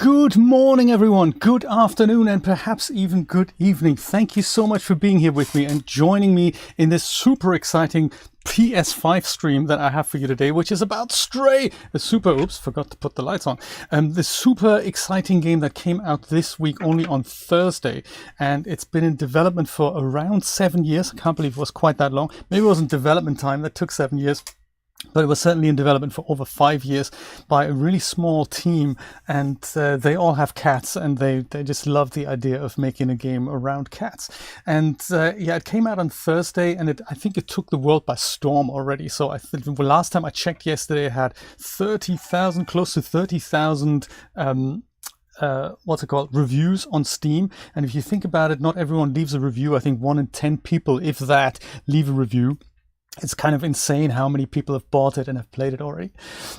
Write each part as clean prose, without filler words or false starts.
Good morning, everyone. Good afternoon, and perhaps even good evening. Thank you so much for being here with me and joining me in this super exciting PS5 stream that I have for you today, which is about Stray, forgot to put the lights on. The super exciting game that came out this week only on Thursday, and it's been in development for around 7 years. I can't believe it was quite that long. Maybe it wasn't development time that took 7 years. But it was certainly in development for over 5 years by a really small team, and they all have cats, and they just love the idea of making a game around cats. And it came out on Thursday, and I think it took the world by storm already. So I think the last time I checked yesterday, it had 30,000, close to 30,000 reviews on Steam. And if you think about it, not everyone leaves a review. I think 1 in 10 people, if that, leave a review. It's kind of insane how many people have bought it and have played it already.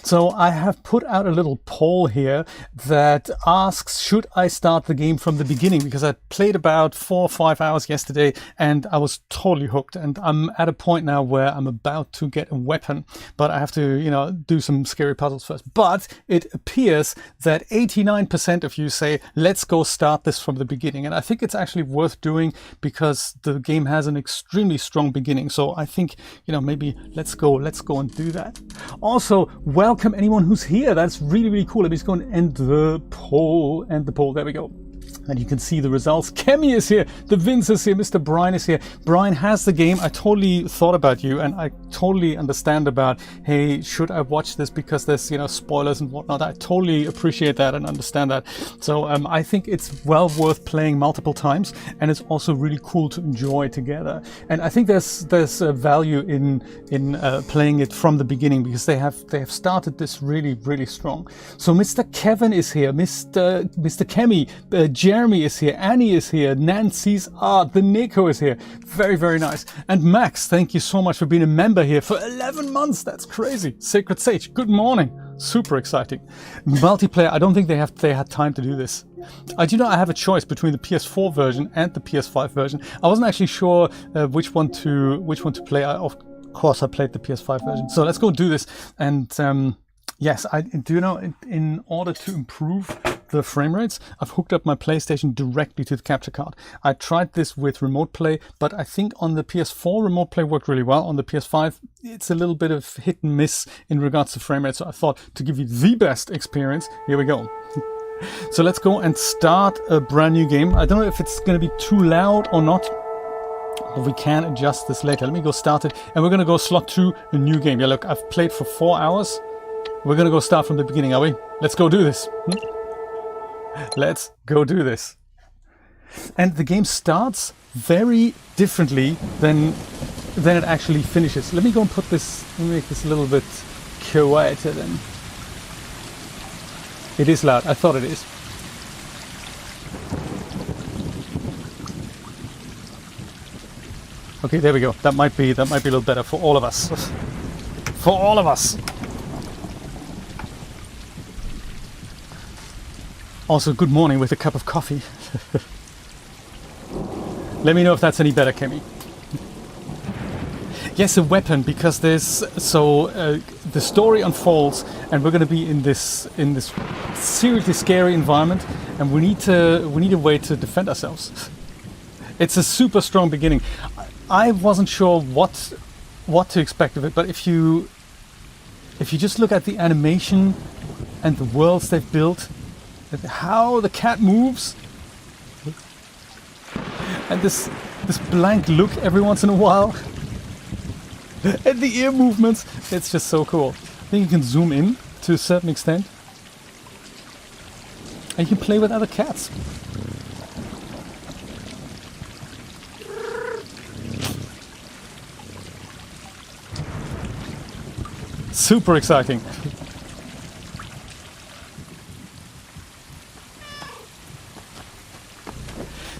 So I have put out a little poll here that asks, should I start the game from the beginning? Because I played about 4 or 5 hours yesterday and I was totally hooked. And I'm at a point now where I'm about to get a weapon, but I have to, do some scary puzzles first. But it appears that 89% of you say, let's go start this from the beginning. And I think it's actually worth doing because the game has an extremely strong beginning. So I think, maybe let's go and do that. Also, welcome anyone who's here. That's really, really cool. Let me just go and end the poll. There we go. And you can see the results. Kemi is here. The Vince is here. Mr. Brian is here. Brian has the game. I totally thought about you, and I totally understand about, hey, should I watch this because there's, spoilers and whatnot. I totally appreciate that and understand that. So I think it's well worth playing multiple times, and it's also really cool to enjoy together. And I think there's value in playing it from the beginning because they have started this really, really strong. So Mr. Kevin is here. Mr. Kemi, Jeremy is here, Annie is here, Nancy's Art, the Nico is here. Very, very nice. And Max, thank you so much for being a member here for 11 months. That's crazy. Sacred Sage, good morning. Super exciting. Multiplayer, I don't think they had time to do this. I have a choice between the PS4 version and the PS5 version. I wasn't actually sure which one to play. Of course, I played the PS5 version. So let's go do this. And yes, I do in order to improve the frame rates, I've hooked up my PlayStation directly to the capture card. I tried this with remote play, but I think on the PS4 remote play worked really well. On the PS5, it's a little bit of hit and miss in regards to frame rate. So I thought to give you the best experience, here we go. So let's go and start a brand new game. I don't know if it's going to be too loud or not, but we can adjust this later. Let me go start it, and we're going to go slot 2, a new game. Yeah, look, I've played for 4 hours. We're going to go start from the beginning, are we? Let's go do this. Let's go do this. And the game starts very differently than it actually finishes. Let me go and make this a little bit quieter then. It is loud. I thought it is. Okay, there we go. That might be a little better for all of us. For all of us. Also, good morning with a cup of coffee. Let me know if that's any better, Kemi. Yes, a weapon, because the story unfolds, and we're going to be in this seriously scary environment, and we need a way to defend ourselves. It's a super strong beginning. I wasn't sure what to expect of it, but if you just look at the animation and the worlds they've built, how the cat moves, and this blank look every once in a while, and the ear movements, it's just so cool. I think you can zoom in to a certain extent, and you can play with other cats. Super exciting.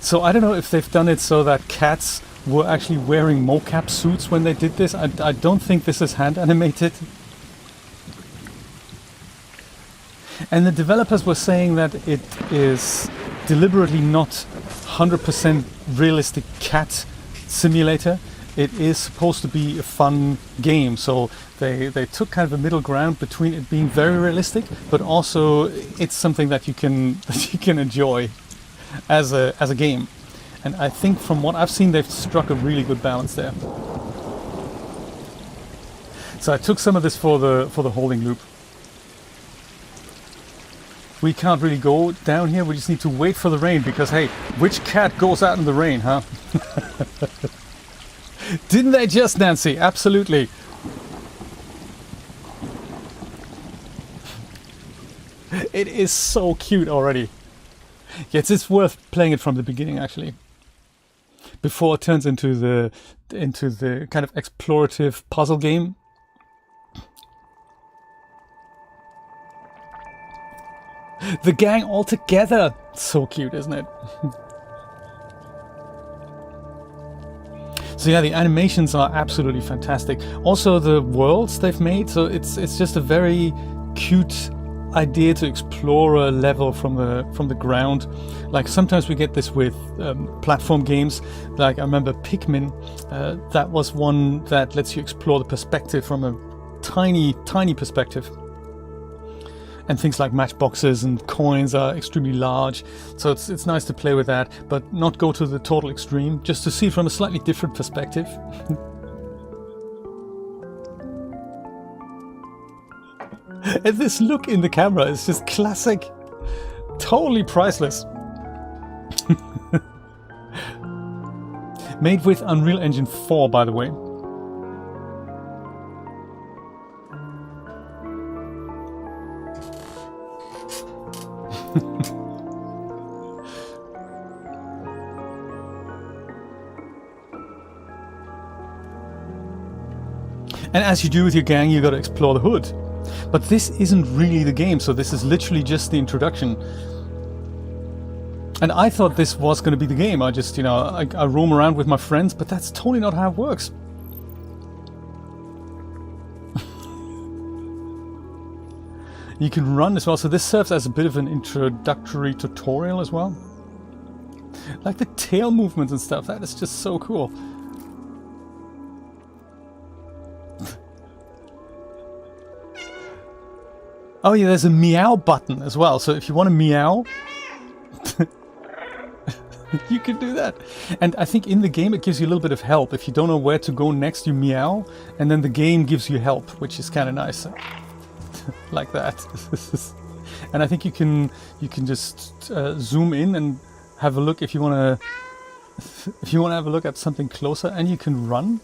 So I don't know if they've done it so that cats were actually wearing mocap suits when they did this. I don't think this is hand animated. And the developers were saying that it is deliberately not 100% realistic cat simulator. it is supposed to be a fun game. So they took kind of a middle ground between it being very realistic, but also it's something that you can enjoy as a game. And I think from what I've seen, they've struck a really good balance there. So I took some of this for the holding loop. We can't really go down here, we just need to wait for the rain, because hey, which cat goes out in the rain, huh? Didn't they just, Nancy? Absolutely. It is so cute already. Yes, it's worth playing it from the beginning, actually, before it turns into the kind of explorative puzzle game. The gang all together. So cute, isn't it? So yeah, the animations are absolutely fantastic. Also the worlds they've made, so it's just a very cute idea to explore a level from the ground. Like sometimes we get this with platform games. Like I remember Pikmin, that was one that lets you explore the perspective from a tiny perspective. And things like matchboxes and coins are extremely large, so it's nice to play with that, but not go to the total extreme, just to see it from a slightly different perspective. And this look in the camera is just classic, totally priceless. Made with Unreal Engine 4, by the way. And as you do with your gang, you got to explore the hood. But this isn't really the game, so this is literally just the introduction. And I thought this was going to be the game. I just, I roam around with my friends, but that's totally not how it works. You can run as well, so this serves as a bit of an introductory tutorial as well. Like the tail movements and stuff, that is just so cool. Oh yeah, there's a meow button as well, so if you want to meow, you can do that. And I think in the game it gives you a little bit of help. If you don't know where to go next, you meow, and then the game gives you help, which is kind of nice. Like that. And I think you can just zoom in and have a look if you want to have a look at something closer, and you can run.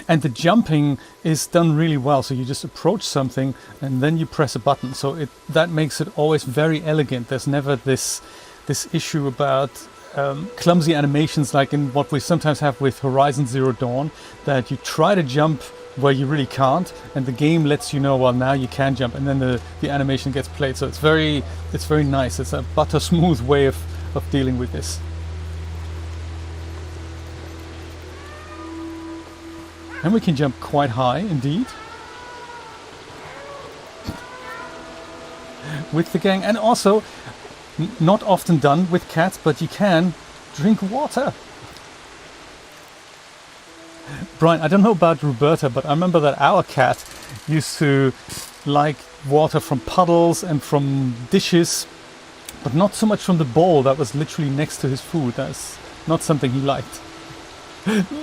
And the jumping is done really well, so you just approach something and then you press a button, so that makes it always very elegant. There's never this issue about clumsy animations like in what we sometimes have with Horizon Zero Dawn, that you try to jump where you really can't, and the game lets you know, well, now you can jump, and then the animation gets played. So it's very nice. It's a butter smooth way of dealing with this. And we can jump quite high indeed with the gang, and also not often done with cats, but you can drink water. Brian, I don't know about Roberta, but I remember that our cat used to like water from puddles and from dishes, but not so much from the bowl that was literally next to his food. That's not something he liked.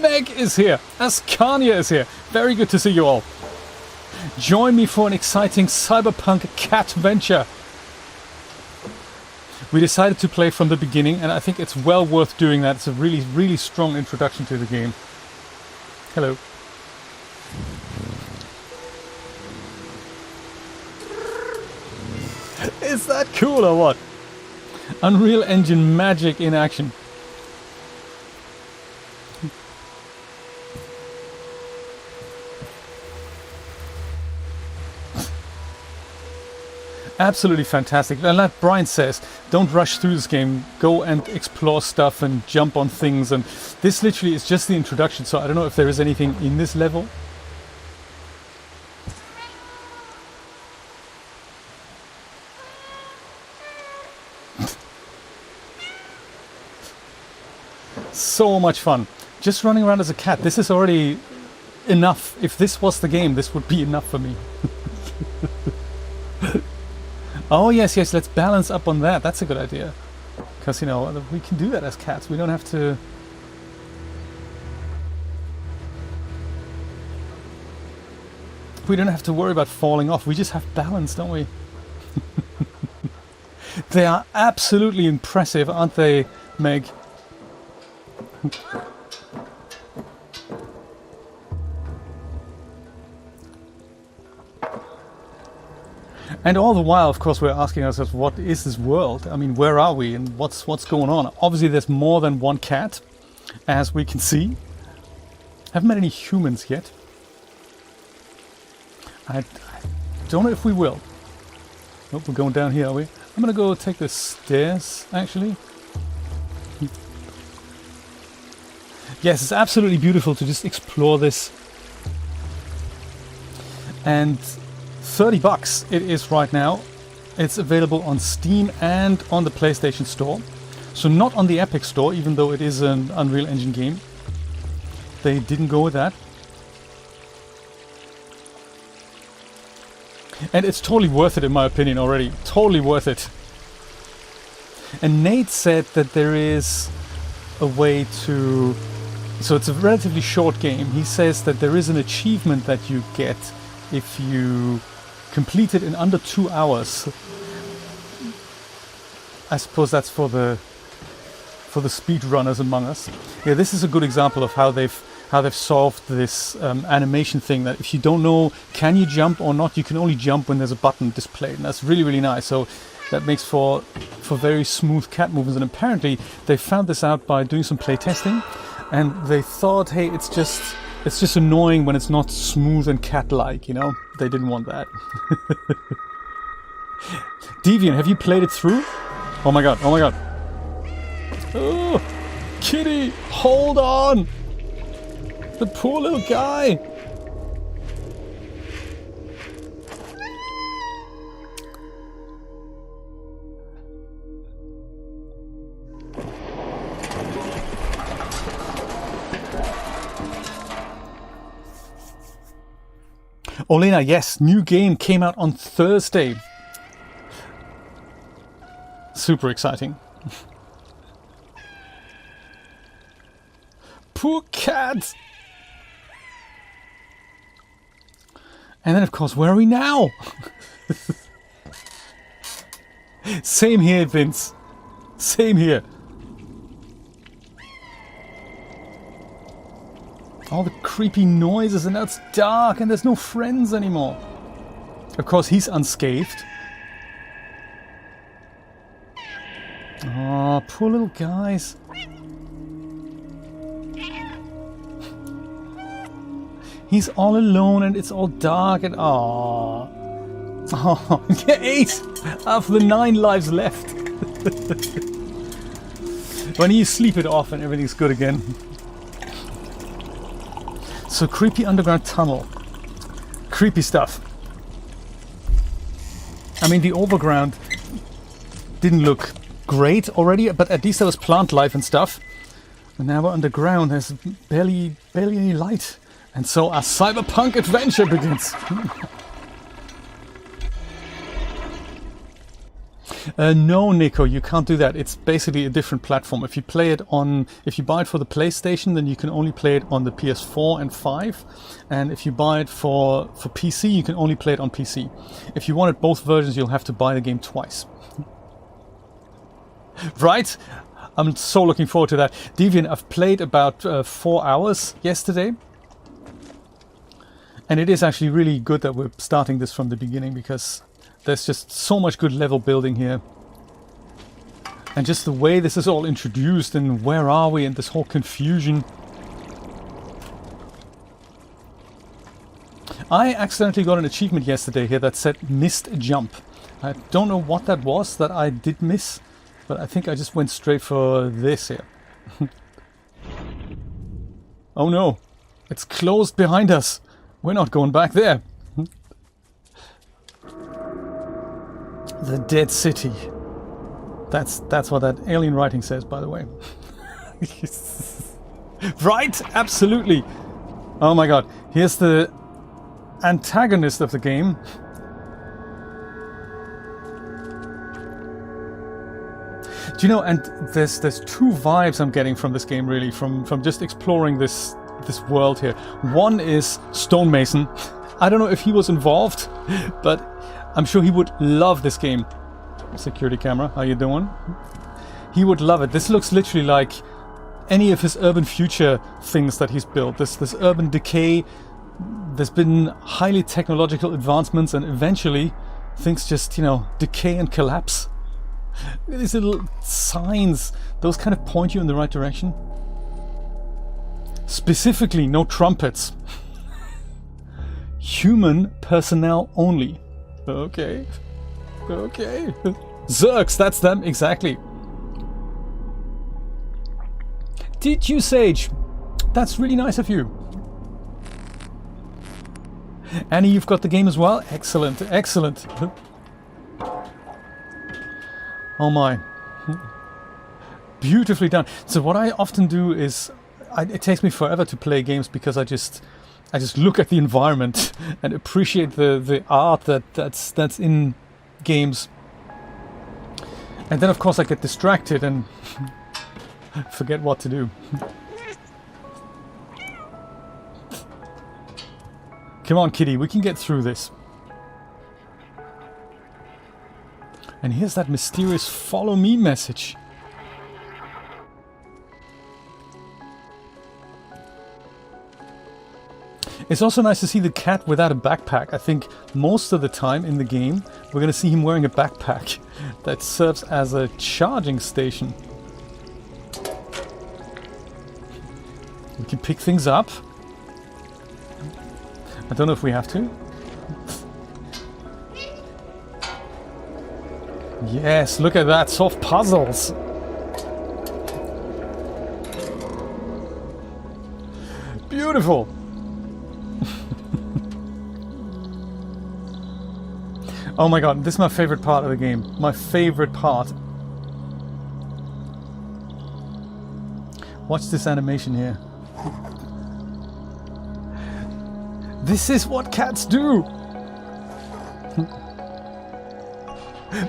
Meg is here, Ascania is here. Very good to see you all. Join me for an exciting Cyberpunk cat venture. We decided to play from the beginning, and I think it's well worth doing that. It's a really, really strong introduction to the game. Hello. Is that cool or what? Unreal Engine magic in action. Absolutely fantastic. And like Brian says, don't rush through this game. Go and explore stuff and jump on things. And this literally is just the introduction, so I don't know if there is anything in this level. So much fun. Just running around as a cat, this is already enough. If this was the game, this would be enough for me. Oh yes, yes, let's balance up on that. That's a good idea. Because, you know, we can do that as cats. We don't have to... We don't have to worry about falling off. We just have balance, don't we? They are absolutely impressive, aren't they, Meg? And all the while, of course, we're asking ourselves, what is this world? I mean, where are we and what's going on? Obviously, there's more than one cat, as we can see. Haven't met any humans yet. I don't know if we will. Nope, we're going down here, are we? I'm gonna go take the stairs, actually. Yes, it's absolutely beautiful to just explore this. And 30 bucks it is right now. It's available on Steam and on the PlayStation Store. So not on the Epic Store, even though it is an Unreal Engine game. They didn't go with that. And it's totally worth it in my opinion already. Totally worth it. And Nate said that there is a way to... So it's a relatively short game. He says that there is an achievement that you get if you complete it in under 2 hours. I suppose that's for the speedrunners among us. Yeah, this is a good example of how they've solved this animation thing, that if you don't know can you jump or not, you can only jump when there's a button displayed, and that's really, really nice. So that makes for very smooth cat movements. And apparently they found this out by doing some playtesting, and they thought, hey, it's just annoying when it's not smooth and cat-like, you know? They didn't want that. Deviant, have you played it through? Oh my god, oh my god. Oh, kitty, hold on! The poor little guy! Olena, yes, new game came out on Thursday. Super exciting. Poor cat! And then, of course, where are we now? Same here, Vince. Same here. All the creepy noises, and now it's dark and there's no friends anymore. Of course, he's unscathed. Oh, poor little guys. He's all alone and it's all dark and oh, 8 out of the 9 lives left. When you sleep it off and everything's good again. So creepy underground tunnel. Creepy stuff. I mean, the overground didn't look great already, but at least there was plant life and stuff. And now we're underground, there's barely any light. And so our cyberpunk adventure begins. No, Nico, you can't do that. It's basically a different platform. If you buy it for the PlayStation, then you can only play it on the PS4 and 5. And if you buy it for PC, you can only play it on PC. If you wanted both versions, you'll have to buy the game twice. Right? I'm so looking forward to that. Deviant, I've played about 4 hours yesterday. And it is actually really good that we're starting this from the beginning, because there's just so much good level building here. And just the way this is all introduced, and where are we, and this whole confusion. I accidentally got an achievement yesterday here that said missed jump. I don't know what that was that I did miss, but I think I just went straight for this here. Oh no, it's closed behind us. We're not going back there. The dead city. That's what that alien writing says, by the way. Right? Absolutely. Oh my god. Here's the antagonist of the game. Do you know, and there's two vibes I'm getting from this game, really, from just exploring this world here. One is Stonemason. I don't know if he was involved, but I'm sure he would love this game. Security camera, how you doing? He would love it. This looks literally like any of his urban future things that he's built. This urban decay. There's been highly technological advancements, and eventually things just, you know, decay and collapse. These little signs, those kind of point you in the right direction. Specifically, no trumpets. Human personnel only. Okay. Okay. Zergs, that's them, exactly. Did you, Sage? That's really nice of you. Annie, you've got the game as well? Excellent, excellent. Oh my. Beautifully done. So what I often do is, it takes me forever to play games because I just look at the environment and appreciate the art that's in games. And then of course I get distracted and forget what to do. Come on, kitty, we can get through this. And here's that mysterious follow me message. It's also nice to see the cat without a backpack. I think most of the time in the game we're going to see him wearing a backpack that serves as a charging station. We can pick things up. I don't know if we have to. Yes, look at that, solve puzzles. Beautiful. Oh my god, this is my favorite part of the game. My favorite part. Watch this animation here. This is what cats do.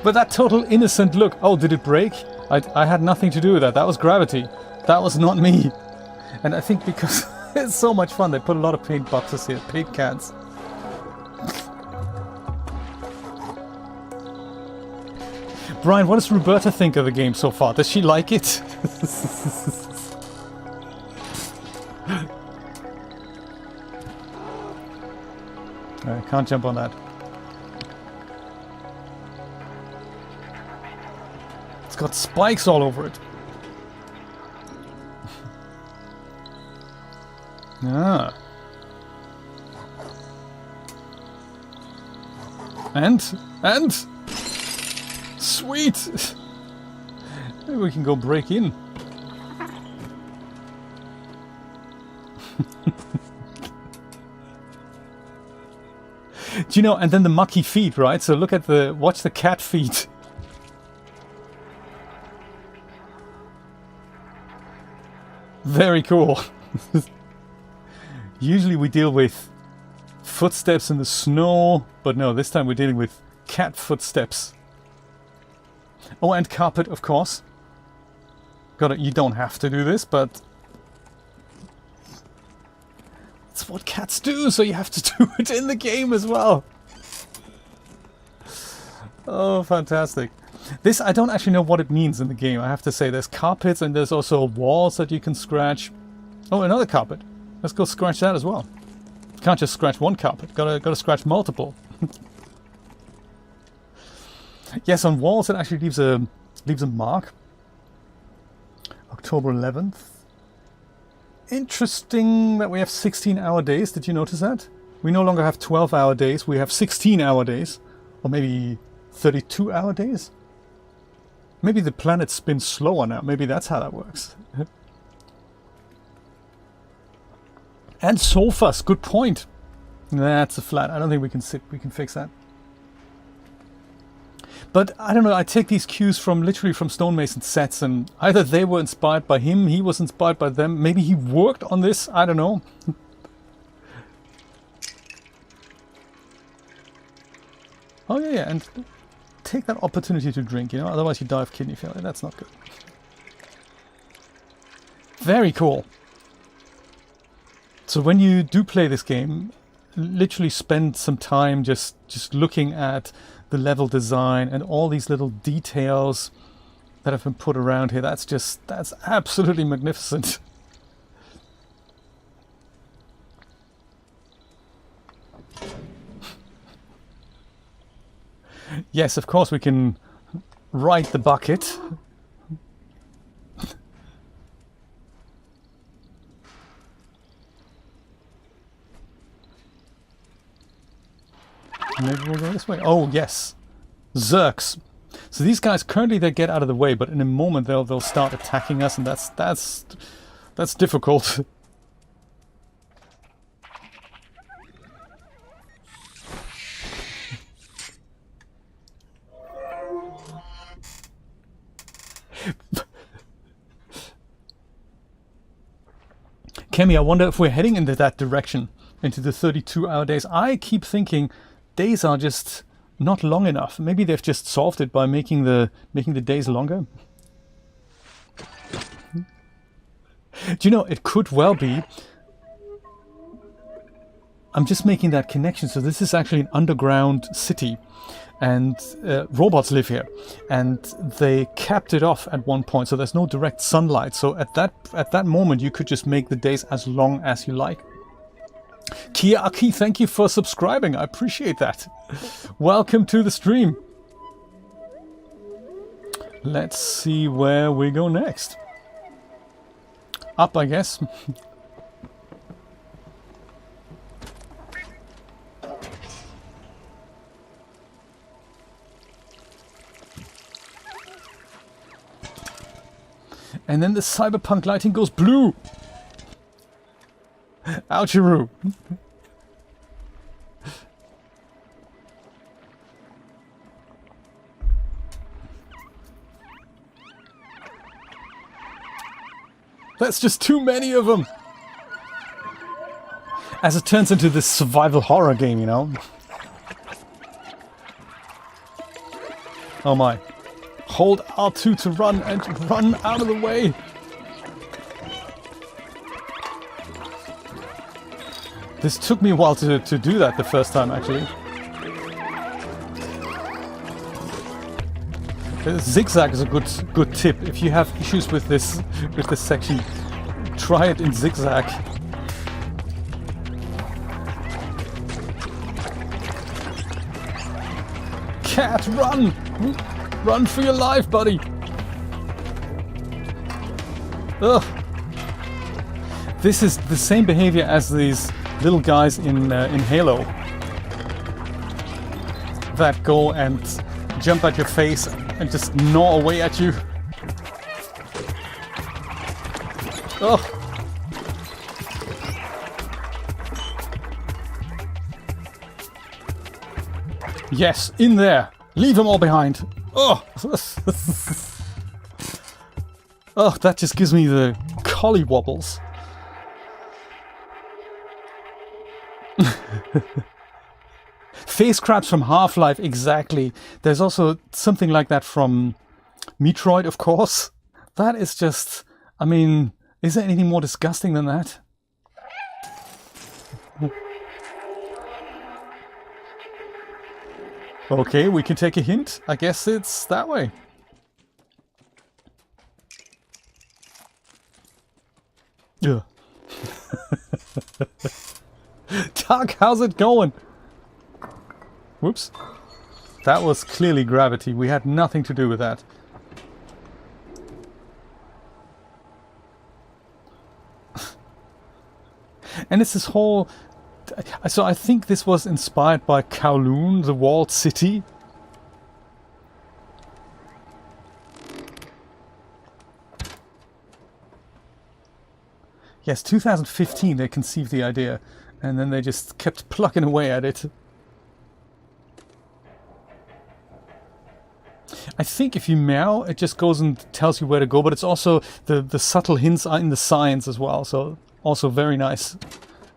But that total innocent look. Oh, did it break? I had nothing to do with that. That was gravity. That was not me. And I think because it's so much fun, they put a lot of paint boxes here. Paint cans. Brian, what does Roberta think of the game so far? Does she like it? I can't jump on that. It's got spikes all over it. Ah. And sweet. Maybe we can go break in. Do you know, and then the mucky feet, right? So look at watch the cat feet. Very cool. Usually we deal with footsteps in the snow, but no, this time we're dealing with cat footsteps. Oh, and carpet, of course. Got it. You don't have to do this, but it's what cats do, so you have to do it in the game as well. Oh, fantastic. This, I don't actually know what it means in the game, I have to say. There's carpets and there's also walls that you can scratch. Oh, another carpet. Let's go scratch that as well. Can't just scratch one carpet. Gotta scratch multiple. Yes, on walls it actually leaves a mark. October 11th. Interesting that we have 16-hour days. Did you notice that? We no longer have 12-hour days. We have 16-hour days. Or maybe 32-hour days? Maybe the planet spins slower now. Maybe that's how that works. And sofas. Good point. That's a flat. I don't think we can sit. We can fix that. But I don't know, I take these cues from literally from stonemason sets, and either they were inspired by him, he was inspired by them, maybe he worked on this, I don't know. Oh yeah, and take that opportunity to drink, you know, otherwise you die of kidney failure. That's not good. Very cool. So when you do play this game, literally spend some time just looking at the level design and all these little details that have been put around here. That's absolutely magnificent. Yes, of course we can ride the bucket. Maybe we'll go this way. Oh yes, Zerks. So these guys currently they get out of the way, but in a moment they'll start attacking us, and that's difficult. Kemi, I wonder if we're heading into that direction, into the 32-hour days. I keep thinking days are just not long enough. Maybe they've just solved it by making the days longer. Do you know, it could well be. I'm just making that connection. So this is actually an underground city, and robots live here, and they capped it off at one point, so there's no direct sunlight. So at that moment you could just make the days as long as you like. Kiaki, thank you for subscribing. I appreciate that. Welcome to the stream. Let's see where we go next. Up, I guess. And then the cyberpunk lighting goes blue. Ouchiroo. That's just too many of them. As it turns into this survival horror game, you know. Oh my. Hold R2 to run and run out of the way. This took me a while to do that the first time, actually. Zigzag is a good tip. If you have issues with this section, try it in zigzag. Cat, run! Run for your life, buddy! Ugh. This is the same behavior as these little guys in Halo that go and jump at your face and just gnaw away at you. Oh. Yes, in there. Leave them all behind. Oh. Oh, that just gives me the collie wobbles. Face crabs from Half-Life, exactly. There's also something like that from Metroid, of course. That is just, I mean, is there anything more disgusting than that? Okay, we can take a hint. I guess it's that way. Yeah. Doug, how's it going? Whoops. That was clearly gravity. We had nothing to do with that. And it's this whole... So I think this was inspired by Kowloon, the walled city. Yes, 2015 they conceived the idea, and then they just kept plucking away at it. I think if you meow, it just goes and tells you where to go, but it's also the subtle hints are in the signs as well, so also very nice.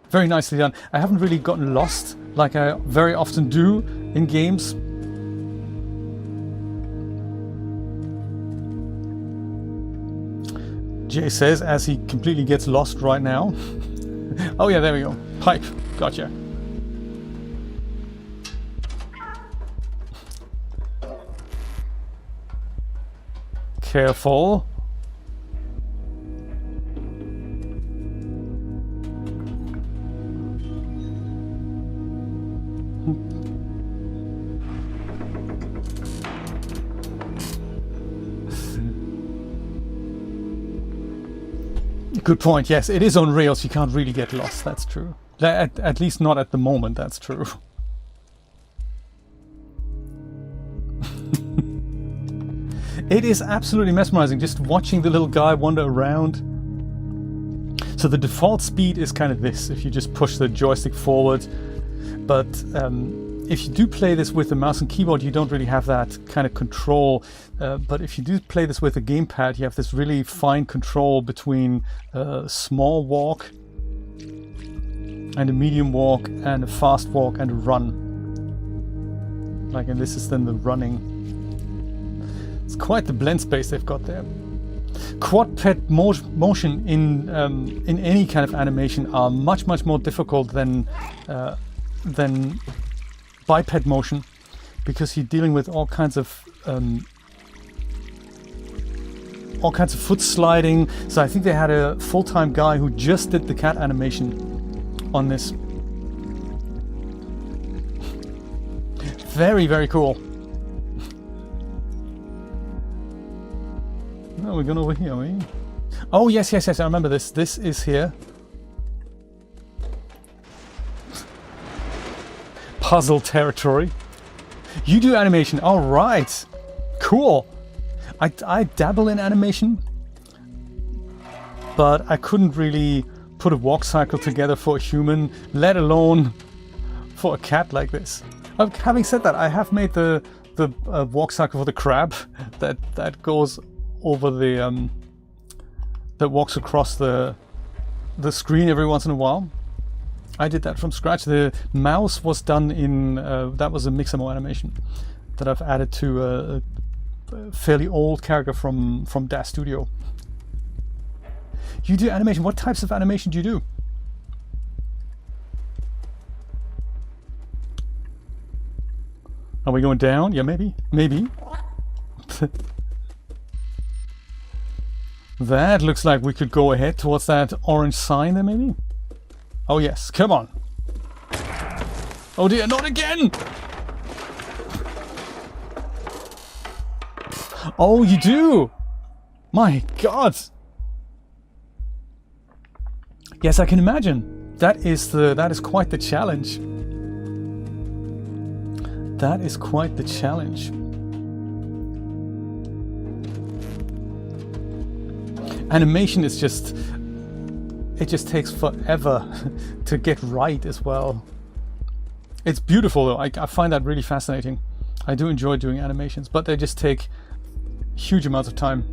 Very nicely done. I haven't really gotten lost like I very often do in games. Jay says as he completely gets lost right now. Oh yeah, there we go. Pipe. Gotcha. Careful. Good point. Yes, it is on rails. You can't really get lost. That's true. At least not at the moment. That's true. It is absolutely mesmerizing just watching the little guy wander around. So the default speed is kind of this, if you just push the joystick forward. But if you do play this with the mouse and keyboard, you don't really have that kind of control. But if you do play this with a gamepad, you have this really fine control between a small walk and a medium walk and a fast walk and a run. Like, and this is then the running. It's quite the blend space they've got there. Quad-ped motion in any kind of animation are much more difficult than biped motion, because you're dealing with all kinds of foot sliding. So I think they had a full-time guy who just did the cat animation on this. Very cool. No, we're going over here, are we? Oh yes, I remember this. This is here. Puzzle territory. You do animation. All right. Cool. I dabble in animation, but I couldn't really put a walk cycle together for a human, let alone for a cat like this. Having said that, I have made the walk cycle for the crab that goes over the that walks across the screen every once in a while. I did that from scratch. The mouse was done in that was a Mixamo animation that I've added to a fairly old character from DAS Studio. You do animation. What types of animation do you do? Are we going down? Yeah, maybe. That looks like we could go ahead towards that orange sign there, maybe? Oh yes, come on. Oh dear, not again! Oh, you do! My God! Yes, I can imagine. That is quite the challenge. That is quite the challenge. Animation is just, it just takes forever to get right as well. It's beautiful though. I find that really fascinating. I do enjoy doing animations, but they just take huge amounts of time.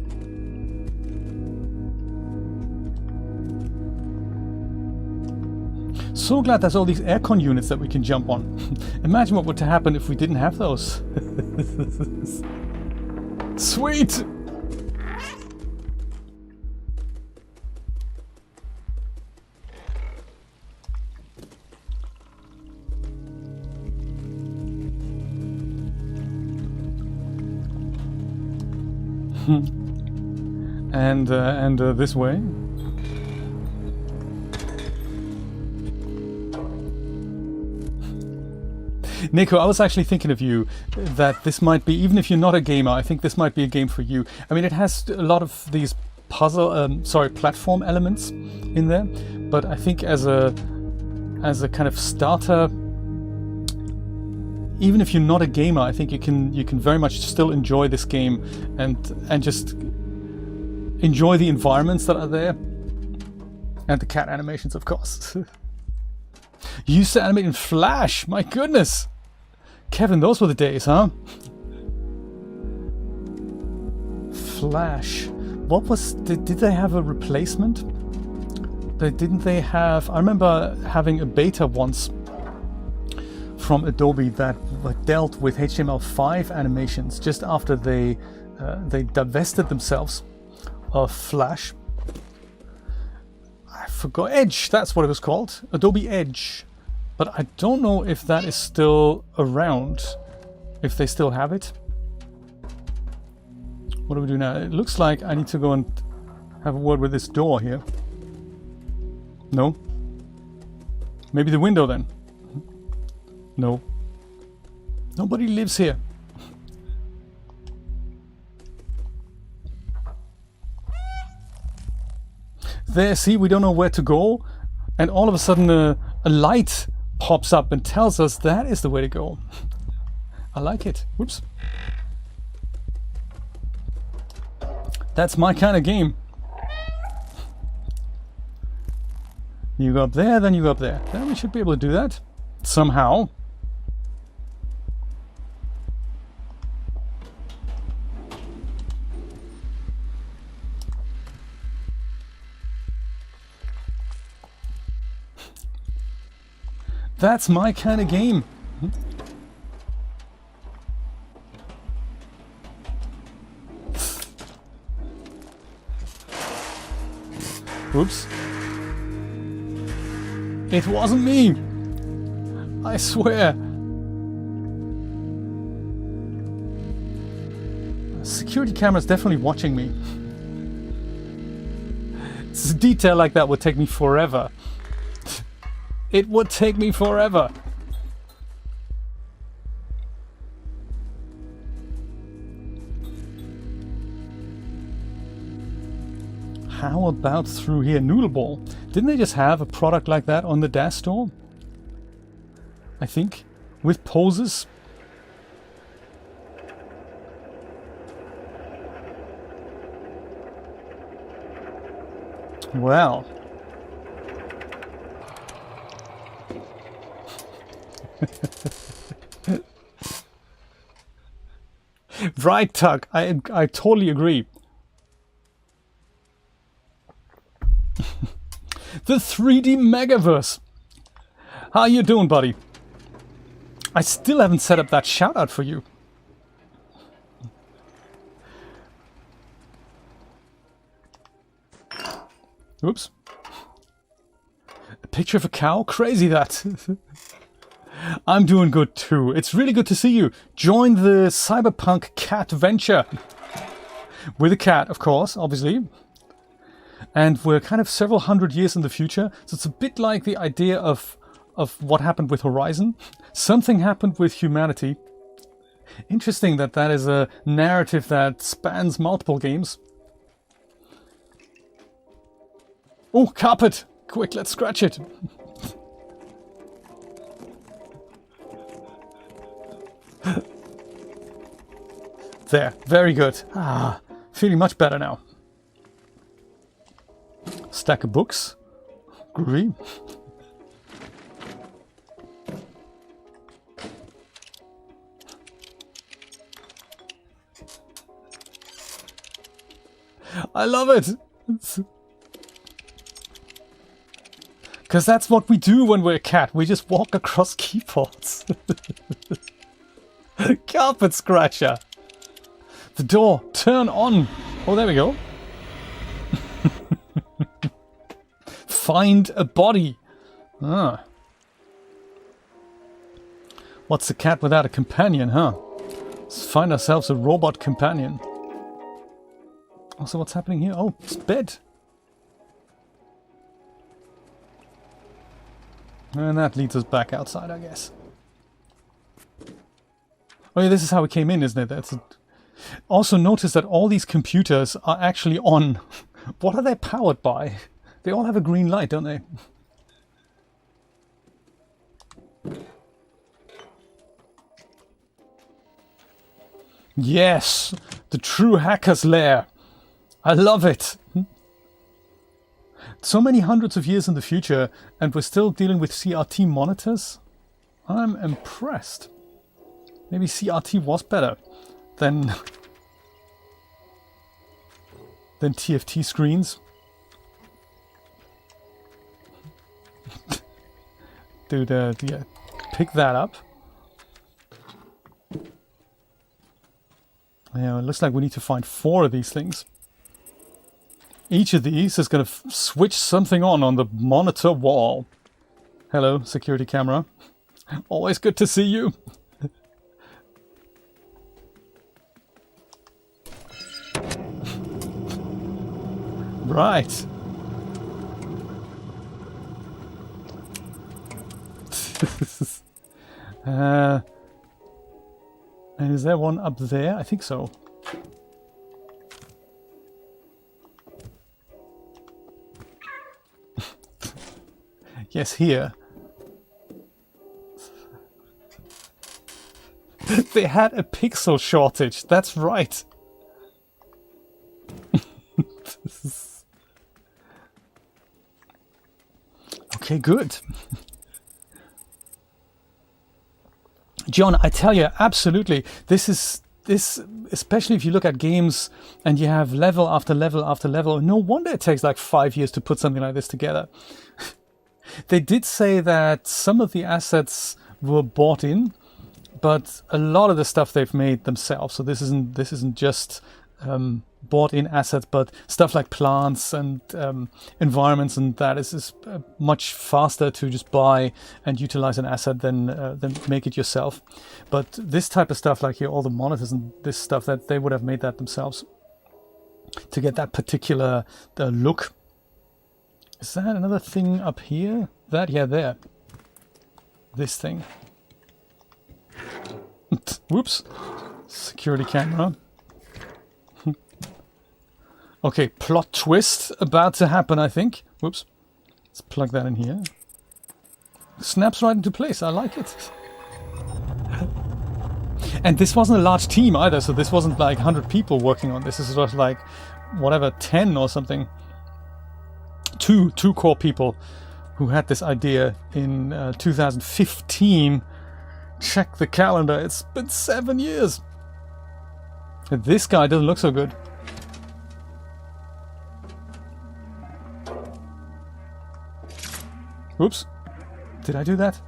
So glad there's all these aircon units that we can jump on. Imagine what would happen if we didn't have those. Sweet! and this way. Nico, I was actually thinking of you, that this might be, even if you're not a gamer, I think this might be a game for you. I mean, it has a lot of these platform elements in there, but I think as a kind of starter, even if you're not a gamer, I think you can very much still enjoy this game and just enjoy the environments that are there, and the cat animations, of course. You used to animate in Flash, my goodness! Kevin, those were the days, huh? Flash. What was... Did they have a replacement? Didn't they have... I remember having a beta once from Adobe that dealt with HTML5 animations just after they divested themselves of Flash. I forgot. Edge, that's what it was called. Adobe Edge. But I don't know if that is still around. If they still have it. What do we do now? It looks like I need to go and have a word with this door here. No? Maybe the window then? No. Nobody lives here. There, see, we don't know where to go. And all of a sudden a light pops up and tells us that is the way to go. I like it. Whoops. That's my kind of game. You go up there, then you go up there. Then we should be able to do that. Somehow. That's my kind of game. Oops. It wasn't me. I swear. Security camera's definitely watching me. It's a detail like that would take me forever. It would take me forever. How about through here? Noodle Ball. Didn't they just have a product like that on the DAS store? I think. With poses. Well. Right, Tuck. I totally agree. The 3D Megaverse. How you doing, buddy? I still haven't set up that shout out for you. Oops. A picture of a cow? Crazy that. I'm doing good too. It's really good to see you. Join the Cyberpunk cat venture. With a cat, of course, obviously. And we're kind of several hundred years in the future. So it's a bit like the idea of what happened with Horizon. Something happened with humanity. Interesting that that is a narrative that spans multiple games. Oh, carpet! Quick, let's scratch it. There, very good. Ah, feeling much better now. Stack of books. Groovy. I love it! Because that's what we do when we're a cat. We just walk across keyboards. Carpet scratcher. The door, turn on. Oh, there we go. Find a body. Ah. What's a cat without a companion, huh? Let's find ourselves a robot companion. Also, what's happening here? Oh, it's bed. And that leads us back outside, I guess. Oh yeah, this is how we came in, isn't it? That's a... Also notice that all these computers are actually on. What are they powered by? They all have a green light, don't they? Yes! The true hacker's lair! I love it! So many hundreds of years in the future, and we're still dealing with CRT monitors? I'm impressed. Maybe CRT was better than... than TFT screens. Dude, yeah, pick that up. Yeah, it looks like we need to find 4 of these things. Each of these is going to switch something on the monitor wall. Hello, security camera. Always good to see you. Right. And is there one up there? I think so. Yes, here. They had a pixel shortage. That's right. Okay, good. John, I tell you, absolutely. This, especially if you look at games and you have level after level after level, no wonder it takes like 5 years to put something like this together. They did say that some of the assets were bought in, but a lot of the stuff they've made themselves. So this isn't just bought in assets, but stuff like plants and environments, and that is much faster to just buy and utilize an asset than make it yourself. But this type of stuff, like here, all the monitors and this stuff, that they would have made that themselves to get that particular look. Is that another thing up here? That, yeah, there. This thing. Whoops. Security camera. Okay, plot twist about to happen, I think. Whoops. Let's plug that in here. Snaps right into place. I like it. And this wasn't a large team either, so this wasn't like 100 people working on this. This was like, whatever, 10 or something. Two core people who had this idea in 2015. Check the calendar, it's been 7 years. And this guy doesn't look so good. Oops. Did I do that?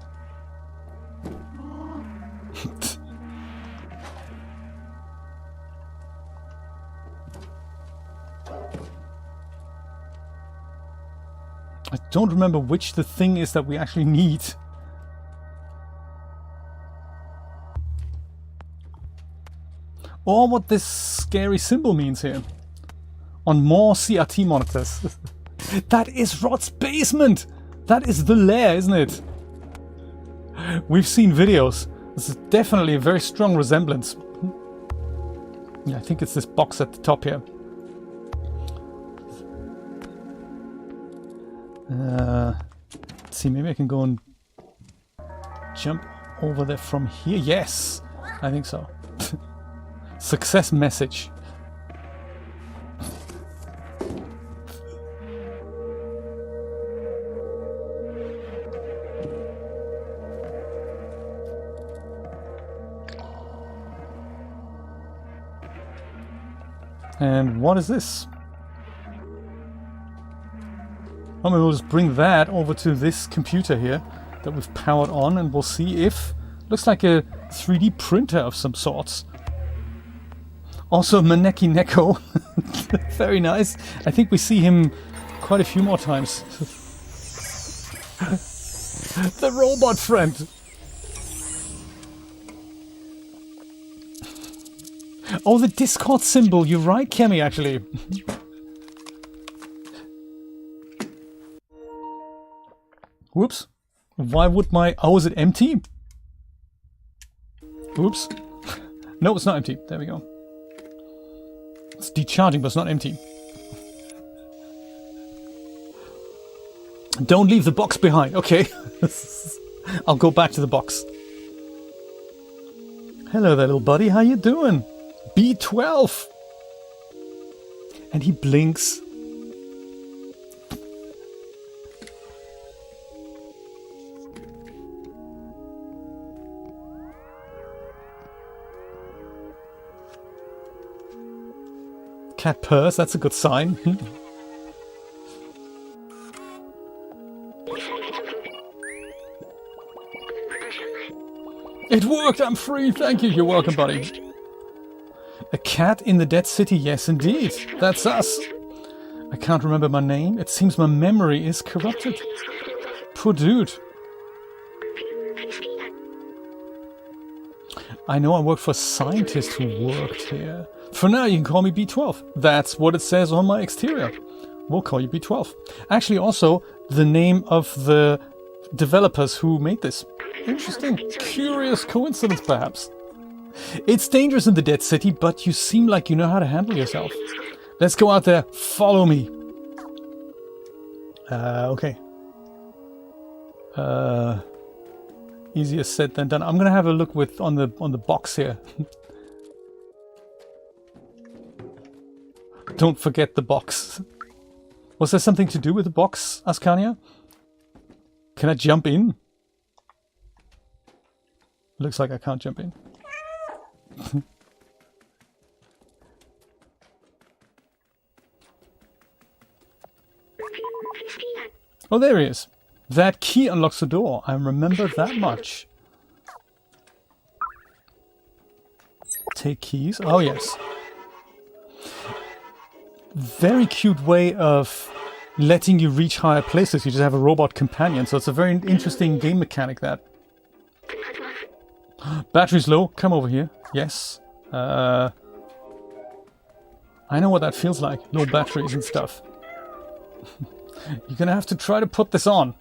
I don't remember which the thing is that we actually need. Or what this scary symbol means here. On more CRT monitors. That is Rod's basement! That is the lair, isn't it? We've seen videos. This is definitely a very strong resemblance. Yeah, I think it's this box at the top here. Let's see, maybe I can go and jump over there from here. Yes, I think so. Success message. And what is this? I mean, we'll just bring that over to this computer here that we've powered on, and we'll see if... Looks like a 3D printer of some sorts. Also, Maneki Neko. Very nice. I think we see him quite a few more times. The robot friend. Oh, the Discord symbol. You're right, Kemi, actually. Whoops. Why would my... Oh, is it empty? Oops. No, it's not empty. There we go. It's decharging, but it's not empty. Don't leave the box behind. Okay. I'll go back to the box. Hello there, little buddy. How you doing? B12. And he blinks. Cat purrs, that's a good sign. It worked! I'm free! Thank you! You're welcome, buddy. A cat in the dead city? Yes, indeed. That's us. I can't remember my name. It seems my memory is corrupted. Poor dude. I know I work for a scientist who worked here. For now, you can call me B12. That's what it says on my exterior. We'll call you B12. Actually, also, the name of the developers who made this. Interesting. Curious coincidence, perhaps. It's dangerous in the dead city, but you seem like you know how to handle yourself. Let's go out there. Follow me. Okay. Easier said than done. I'm gonna have a look on the box here. Don't forget the box. Was there something to do with the box, Ascania? Can I jump in? Looks like I can't jump in. Oh, there he is. That key unlocks the door. I remember that much. Take keys. Oh, yes. Very cute way of letting you reach higher places. You just have a robot companion. So it's a very interesting game mechanic, that. Battery's low. Come over here. Yes. I know what that feels like. Low batteries and stuff. You're gonna have to try to put this on.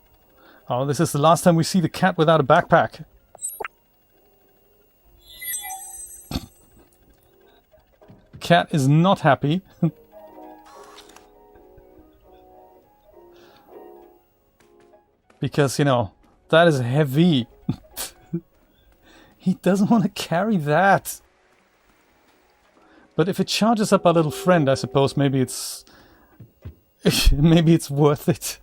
Oh, this is the last time we see the cat without a backpack. Cat is not happy. Because, you know, that is heavy. He doesn't want to carry that. But if it charges up our little friend, I suppose maybe it's... maybe it's worth it.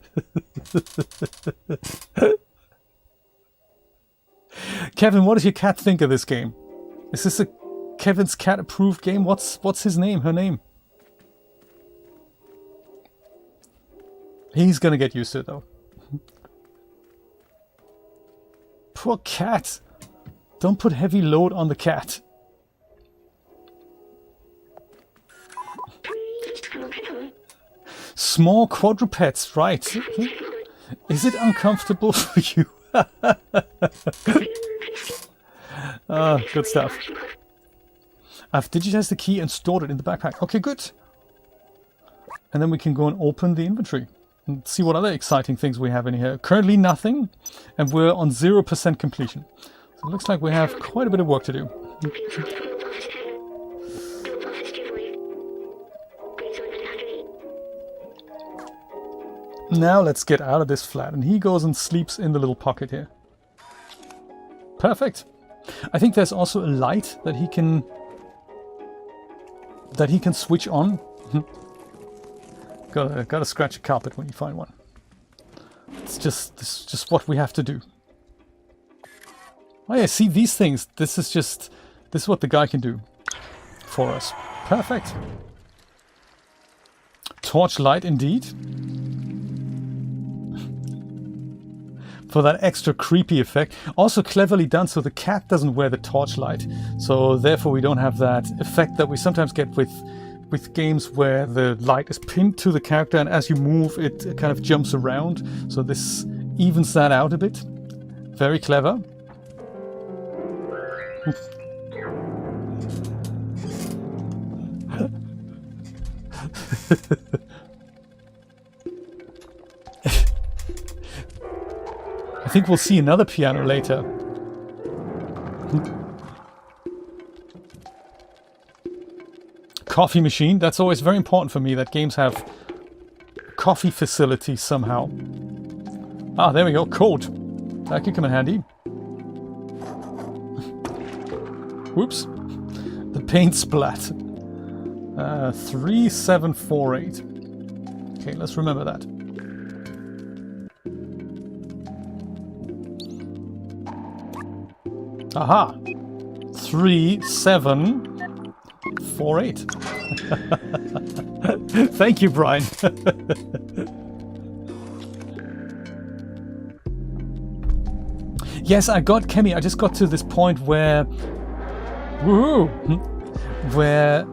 Kevin, what does your cat think of this game? Is this a Kevin's cat approved game? What's his name? Her name? He's gonna get used to it though. Poor cat. Don't put heavy load on the cat. Small quadrupeds, right. Is it uncomfortable for you? Good stuff. I've digitized the key and stored it in the backpack. Okay, good. And then we can go and open the inventory and see what other exciting things we have in here. Currently nothing, and we're on 0% completion. So it looks like we have quite a bit of work to do. Now let's get out of this flat. And he goes and sleeps in the little pocket here. Perfect. I think there's also a light that he can switch on. Gotta scratch a carpet when you find one. It's just what we have to do. Oh yeah, see these things. This is what the guy can do for us. Perfect. Torchlight indeed. For that extra creepy effect. Also cleverly done so the cat doesn't wear the torchlight. So therefore we don't have that effect that we sometimes get with games where the light is pinned to the character and as you move it kind of jumps around. So this evens that out a bit. Very clever. I think we'll see another piano later. Coffee machine. That's always very important for me that games have coffee facilities somehow. Ah, there we go. Code. That could come in handy. Whoops. The paint splat. 3748. Okay, let's remember that. Aha! 3748. Thank you, Brian. Yes, I got Kemi. I just got to this point where, woohoo, where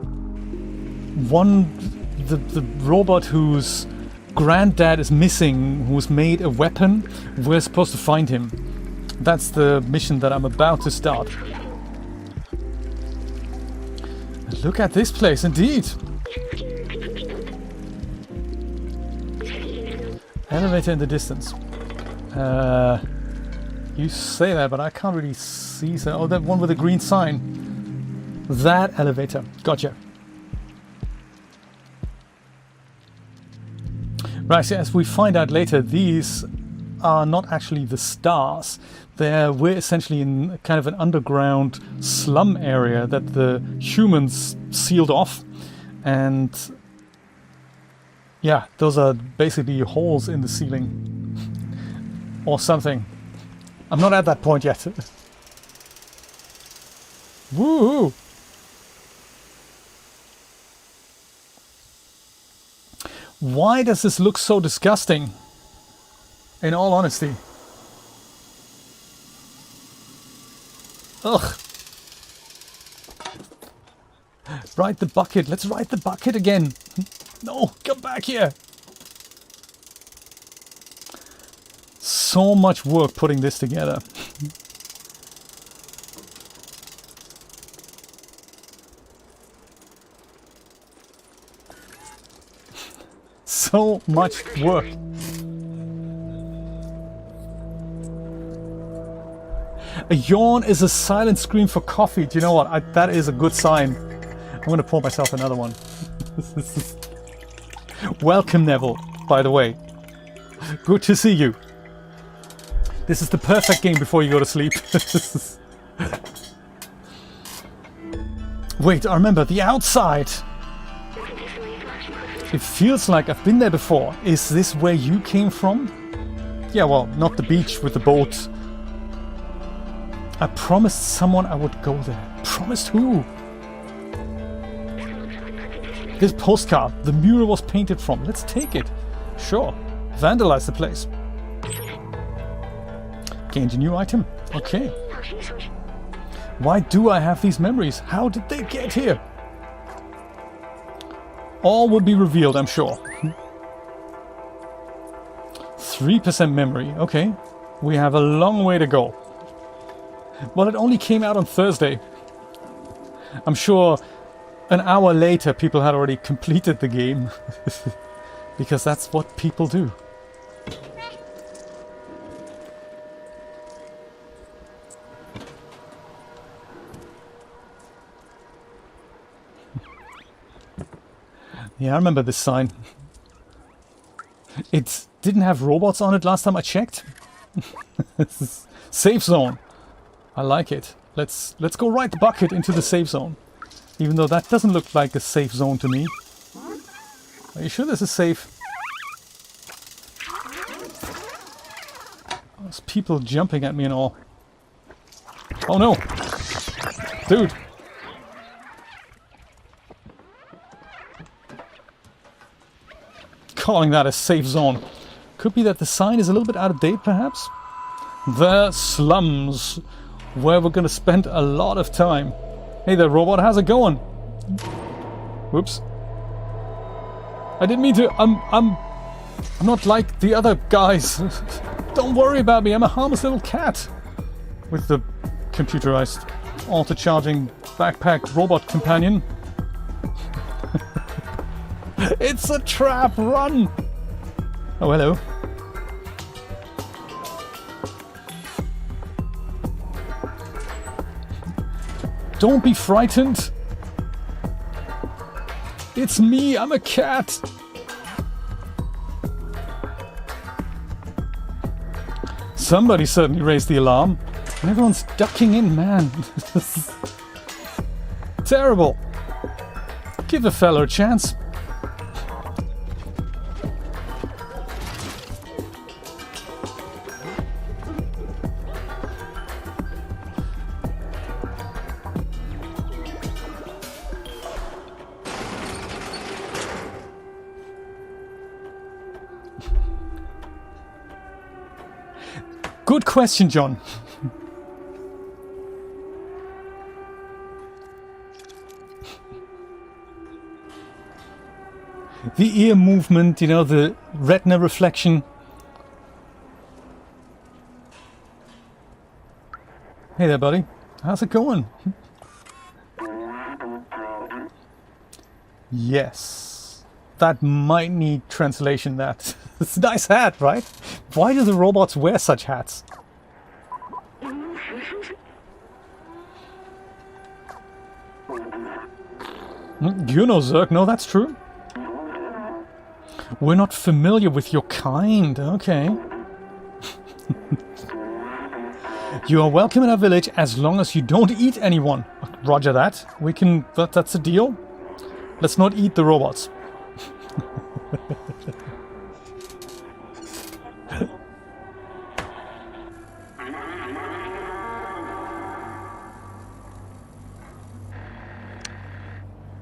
the robot whose granddad is missing, who's made a weapon, we're supposed to find him. That's the mission that I'm about to start. Look at this place, indeed. Elevator in the distance. You say that, but I can't really see. So, oh, that one with the green sign. That elevator. Gotcha. Right, so as we find out later, these are not actually the stars. We're essentially in kind of an underground slum area that the humans sealed off. And yeah, those are basically holes in the ceiling. Or something. I'm not at that point yet. Woo! Why does this look so disgusting? In all honesty. Ugh. Ride the bucket. Let's ride the bucket again. No, come back here. So much work putting this together. So much work. A yawn is a silent scream for coffee. Do you know what? That is a good sign. I'm going to pour myself another one. Welcome, Neville, by the way. Good to see you. This is the perfect game before you go to sleep. Wait, I remember the outside. It feels like I've been there before. Is this where you came from? Yeah, well, not the beach with the boat. I promised someone I would go there. Promised who? This postcard, the mural was painted from. Let's take it. Sure. Vandalize the place. Gained a new item. Okay. Why do I have these memories? How did they get here? All will be revealed, I'm sure. 3% memory. Okay. We have a long way to go. Well, it only came out on Thursday. I'm sure an hour later people had already completed the game. Because that's what people do. Yeah, I remember this sign. It didn't have robots on it last time I checked. Safe zone. I like it. Let's go ride the bucket into the safe zone. Even though that doesn't look like a safe zone to me. Are you sure this is safe? There's people jumping at me and all. Oh no! Dude! Calling that a safe zone. Could be that the sign is a little bit out of date, perhaps? The slums, where we're gonna spend a lot of time. Hey there, robot, how's it going? Whoops. I didn't mean to. I'm not like the other guys. Don't worry about me. I'm a harmless little cat with the computerized, auto-charging backpack robot companion. It's a trap! Run! Oh, hello. Don't be frightened. It's me, I'm a cat. Somebody certainly raised the alarm. Everyone's ducking in, man. Terrible. Give a fella a chance. Good question, John. The ear movement, you know, the retina reflection. Hey there, buddy. How's it going? Yes. That might need translation, that. It's a nice hat, right? Why do the robots wear such hats? You know, Zerk. No, that's true. We're not familiar with your kind. Okay. You are welcome in our village as long as you don't eat anyone. Roger that. We can... That's a deal. Let's not eat the robots.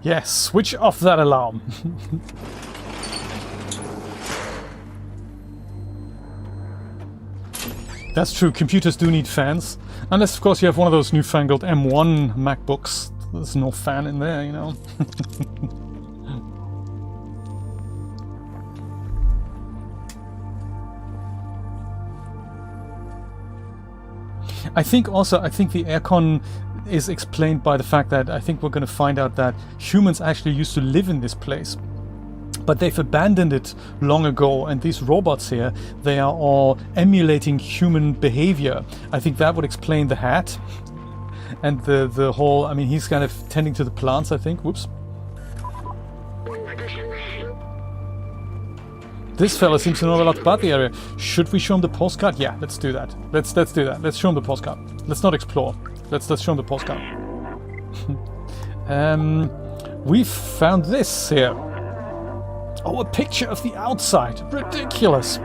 Yes, switch off that alarm. That's true, computers do need fans. Unless, of course, you have one of those newfangled M1 MacBooks. There's no fan in there, you know. I think the aircon is explained by the fact that I think we're going to find out that humans actually used to live in this place. But they've abandoned it long ago, and these robots here, they are all emulating human behavior. I think that would explain the hat. And the whole, I mean, he's kind of tending to the plants, I think. Whoops. This fella seems to know a lot about the area. Should we show him the postcard? Yeah, let's do that. Let's do that. Let's show him the postcard. Let's not explore. Let's show him the postcard. We've found this here. Oh, a picture of the outside. Ridiculous.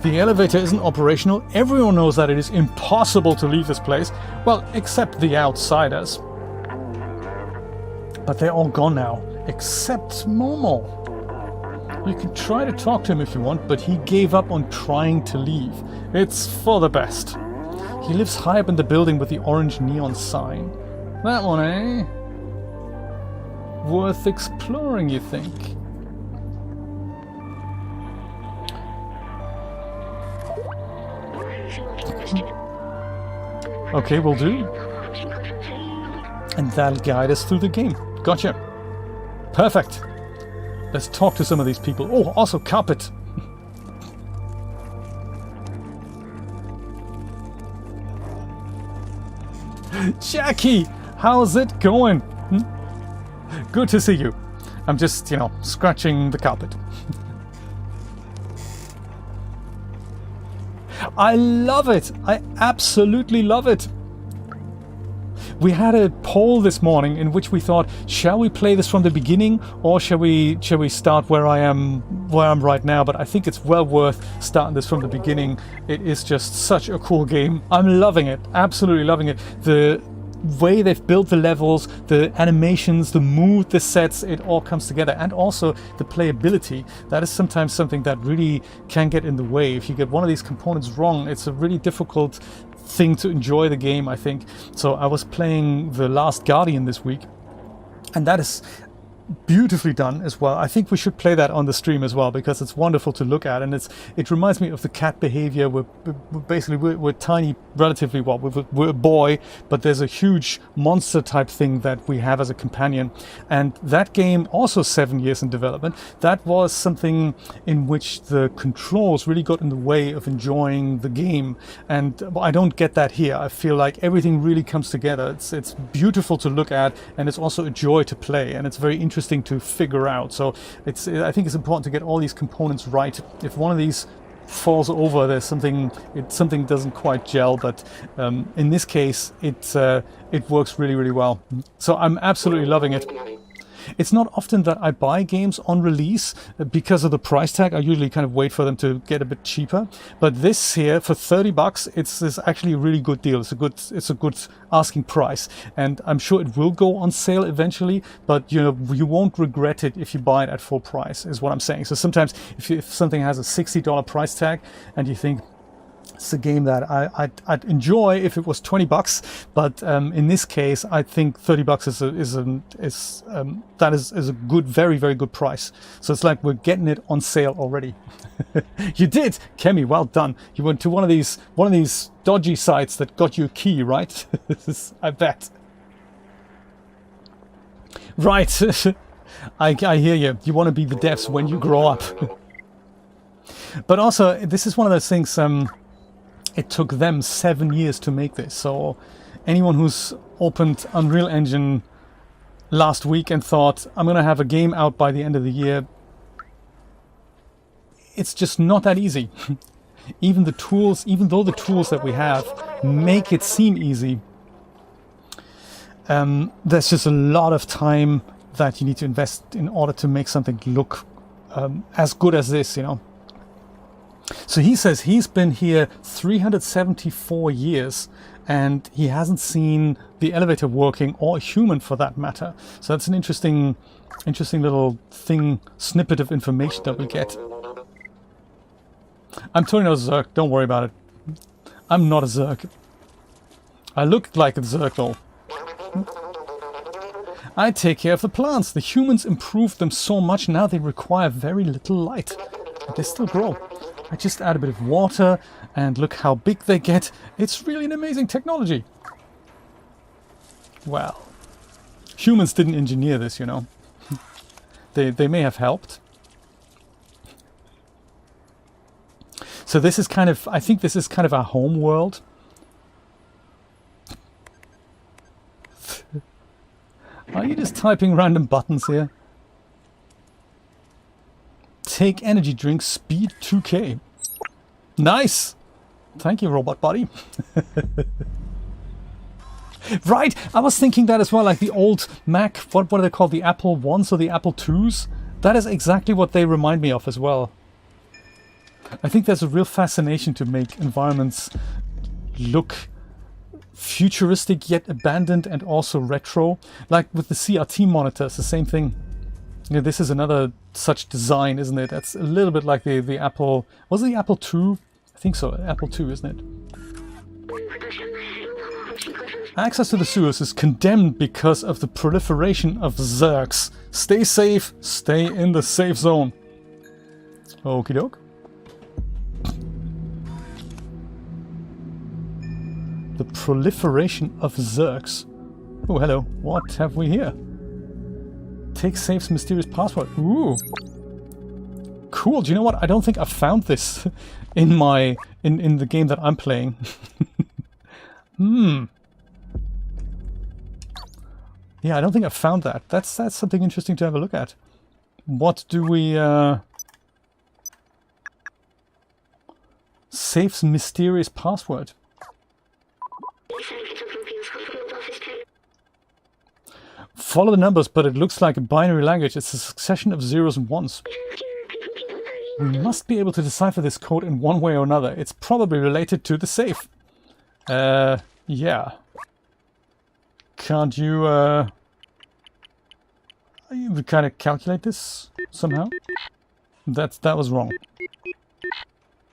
The elevator isn't operational. Everyone knows that it is impossible to leave this place. Well, except the outsiders. But they're all gone now. Except Momo. You can try to talk to him if you want, but he gave up on trying to leave. It's for the best. He lives high up in the building with the orange neon sign. That one, eh? Worth exploring, you think? Okay, will do. And that'll guide us through the game. Gotcha. Perfect. Let's talk to some of these people. Oh, also carpet. Jackie, how's it going? Good to see you. I'm just, you know, scratching the carpet. I love it. I absolutely love it. We had a poll this morning in which we thought, shall we play this from the beginning or shall we start where I'm right now? But I think it's well worth starting this from the beginning. It is just such a cool game. I'm loving it. Absolutely loving it. The way they've built the levels, the animations, the mood this sets, it all comes together. And also the playability. That is sometimes something that really can get in the way. If you get one of these components wrong, it's a really difficult thing to enjoy the game, I think. So I was playing The Last Guardian this week, and that is beautifully done as well. I think we should play that on the stream as well because it's wonderful to look at, and it reminds me of the cat behavior. We're tiny, relatively. Well, we're a boy, but there's a huge monster type thing that we have as a companion. And that game, also 7 years in development, that was something in which the controls really got in the way of enjoying the game, and I don't get that here. I feel like everything really comes together. It's beautiful to look at, and it's also a joy to play, and it's very interesting to figure out. So I think it's important to get all these components right. If one of these falls over, there's something doesn't quite gel, but in this case it works really, really well. So I'm absolutely loving it. It's not often that I buy games on release because of the price tag. I usually kind of wait for them to get a bit cheaper. But this here, for $30, it's actually a really good deal. It's a good asking price. And I'm sure it will go on sale eventually, but you know, you won't regret it if you buy it at full price, is what I'm saying. So sometimes if something has a $60 price tag and you think, It's a game that I'd enjoy if it was $20, but in this case, I think $30 is a good, very, very good price. So it's like we're getting it on sale already. You did, Kemi. Well done. You went to one of these dodgy sites that got you a key, right? I bet. Right. I hear you. You want to be the devs when you grow up. But also, this is one of those things. It took them 7 years to make this, so anyone who's opened Unreal Engine last week and thought, I'm gonna have a game out by the end of the year, it's just not that easy. Even though the tools that we have make it seem easy, there's just a lot of time that you need to invest in order to make something look as good as this, you know. So he says he's been here 374 years and he hasn't seen the elevator working, or a human for that matter. So that's an interesting little snippet of information that we get. I'm totally not a Zerg, don't worry about it. I'm not a Zerg. I look like a Zerg though. I take care of the plants. The humans improved them so much now they require very little light. But they still grow. I just add a bit of water and look how big they get. It's really an amazing technology. Well, humans didn't engineer this, you know. They may have helped. So this is kind of, I think this is kind of our home world. Are you just typing random buttons here? Take energy drink, speed 2k. Nice! Thank you, robot buddy. Right, I was thinking that as well, like the old Mac, what are they called, the Apple 1s or the Apple 2s? That is exactly what they remind me of as well. I think there's a real fascination to make environments look futuristic yet abandoned and also retro. Like with the CRT monitors, the same thing. Yeah, this is another such design, isn't it? That's a little bit like the Apple... Was it the Apple II? I think so, Apple II, isn't it? Access to the sewers is condemned because of the proliferation of Zergs. Stay safe, stay in the safe zone. Okie doke. The proliferation of Zergs. Oh, hello. What have we here? Take safe's mysterious password. Ooh. Cool. Do you know what? I don't think I found this in the game that I'm playing. Yeah, I don't think I found that. That's something interesting to have a look at. What do we safe's mysterious password. Follow the numbers, but it looks like a binary language. It's a succession of zeros and ones. We must be able to decipher this code in one way or another. It's probably related to the safe. Yeah. Can't you, we kind of calculate this somehow? That was wrong.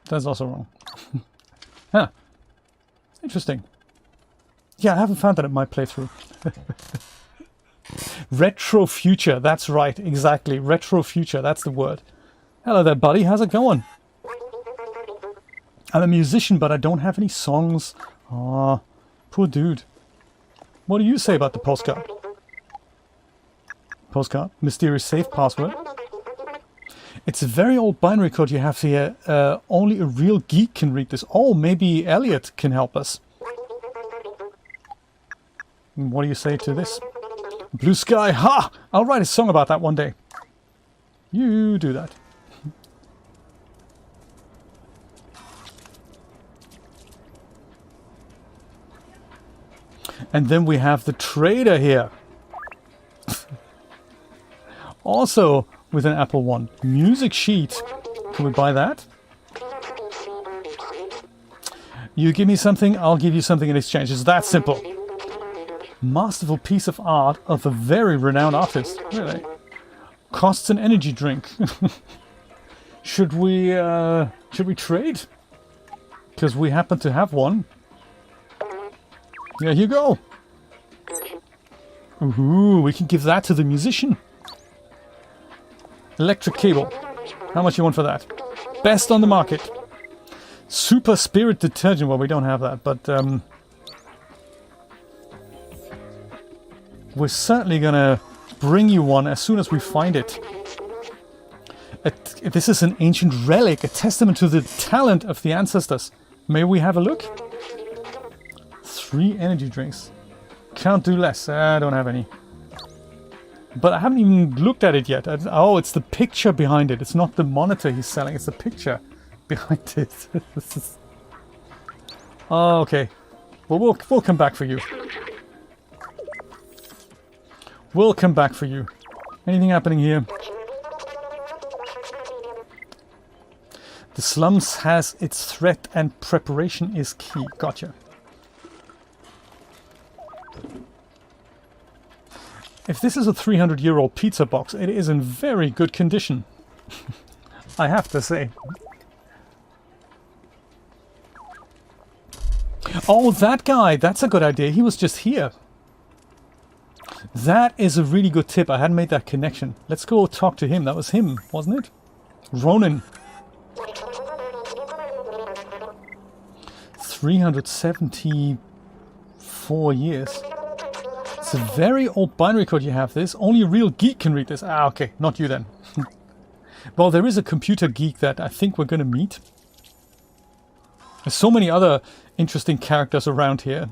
That's also wrong. Huh. Interesting. Yeah, I haven't found that in my playthrough. Retro future, that's right, exactly. Retro future, that's the word. Hello there, buddy, how's it going? I'm a musician, but I don't have any songs. Aw, poor dude. What do you say about the postcard? Postcard, mysterious safe password. It's a very old binary code you have here. Only a real geek can read this. Oh, maybe Elliot can help us. What do you say to this? Blue sky, ha! I'll write a song about that one day. You do that. And then we have the trader here. Also with an Apple One. Music sheet. Can we buy that? You give me something, I'll give you something in exchange. It's that simple. Masterful piece of art of a very renowned artist. Really. Costs an energy drink. Should we trade? because we happen to have one. Yeah, here you go. Ooh, we can give that to the musician. Electric cable. How much you want for that? Best on the market. Super spirit detergent. Well, we don't have that, but we're certainly gonna bring you one as soon as we find it. This is an ancient relic, a testament to the talent of the ancestors. May we have a look? 3 energy drinks. Can't do less. I don't have any. But I haven't even looked at it yet. Oh, it's the picture behind it. It's not the monitor he's selling. It's the picture behind it. Oh, okay. Well, we'll come back for you. We'll come back for you. Anything happening here? The slums has its threat and preparation is key. Gotcha. If this is a 300-year-old pizza box, it is in very good condition. I have to say. Oh, that guy! That's a good idea. He was just here. That is a really good tip. I hadn't made that connection. Let's go talk to him. That was him, wasn't it? Ronan. 374 years. It's a very old binary code you have this. Only a real geek can read this. Ah, okay. Not you then. Well, there is a computer geek that I think we're going to meet. There's so many other interesting characters around here.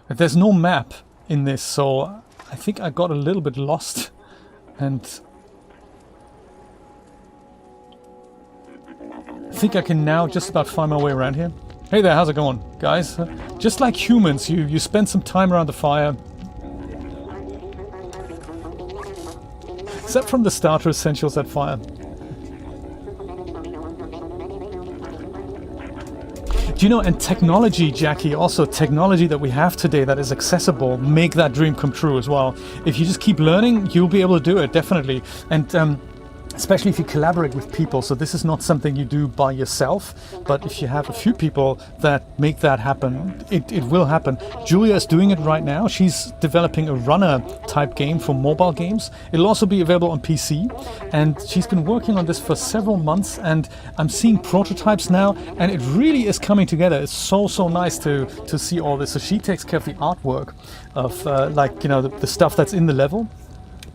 There's no map in this, so I think I got a little bit lost. And I think I can now just about find my way around here. Hey there, how's it going, guys? Just like humans, you spend some time around the fire. Except from the starter essentials, that fire. Do you know, and technology, Jackie, also technology that we have today that is accessible, make that dream come true as well. If you just keep learning, you'll be able to do it, definitely. And especially if you collaborate with people. So this is not something you do by yourself, but if you have a few people that make that happen, it will happen. Julia is doing it right now. She's developing a runner type game for mobile games. It'll also be available on PC, and she's been working on this for several months, and I'm seeing prototypes now, and it really is coming together. It's so nice to see all this. So she takes care of the artwork of like, you know, the stuff that's in the level.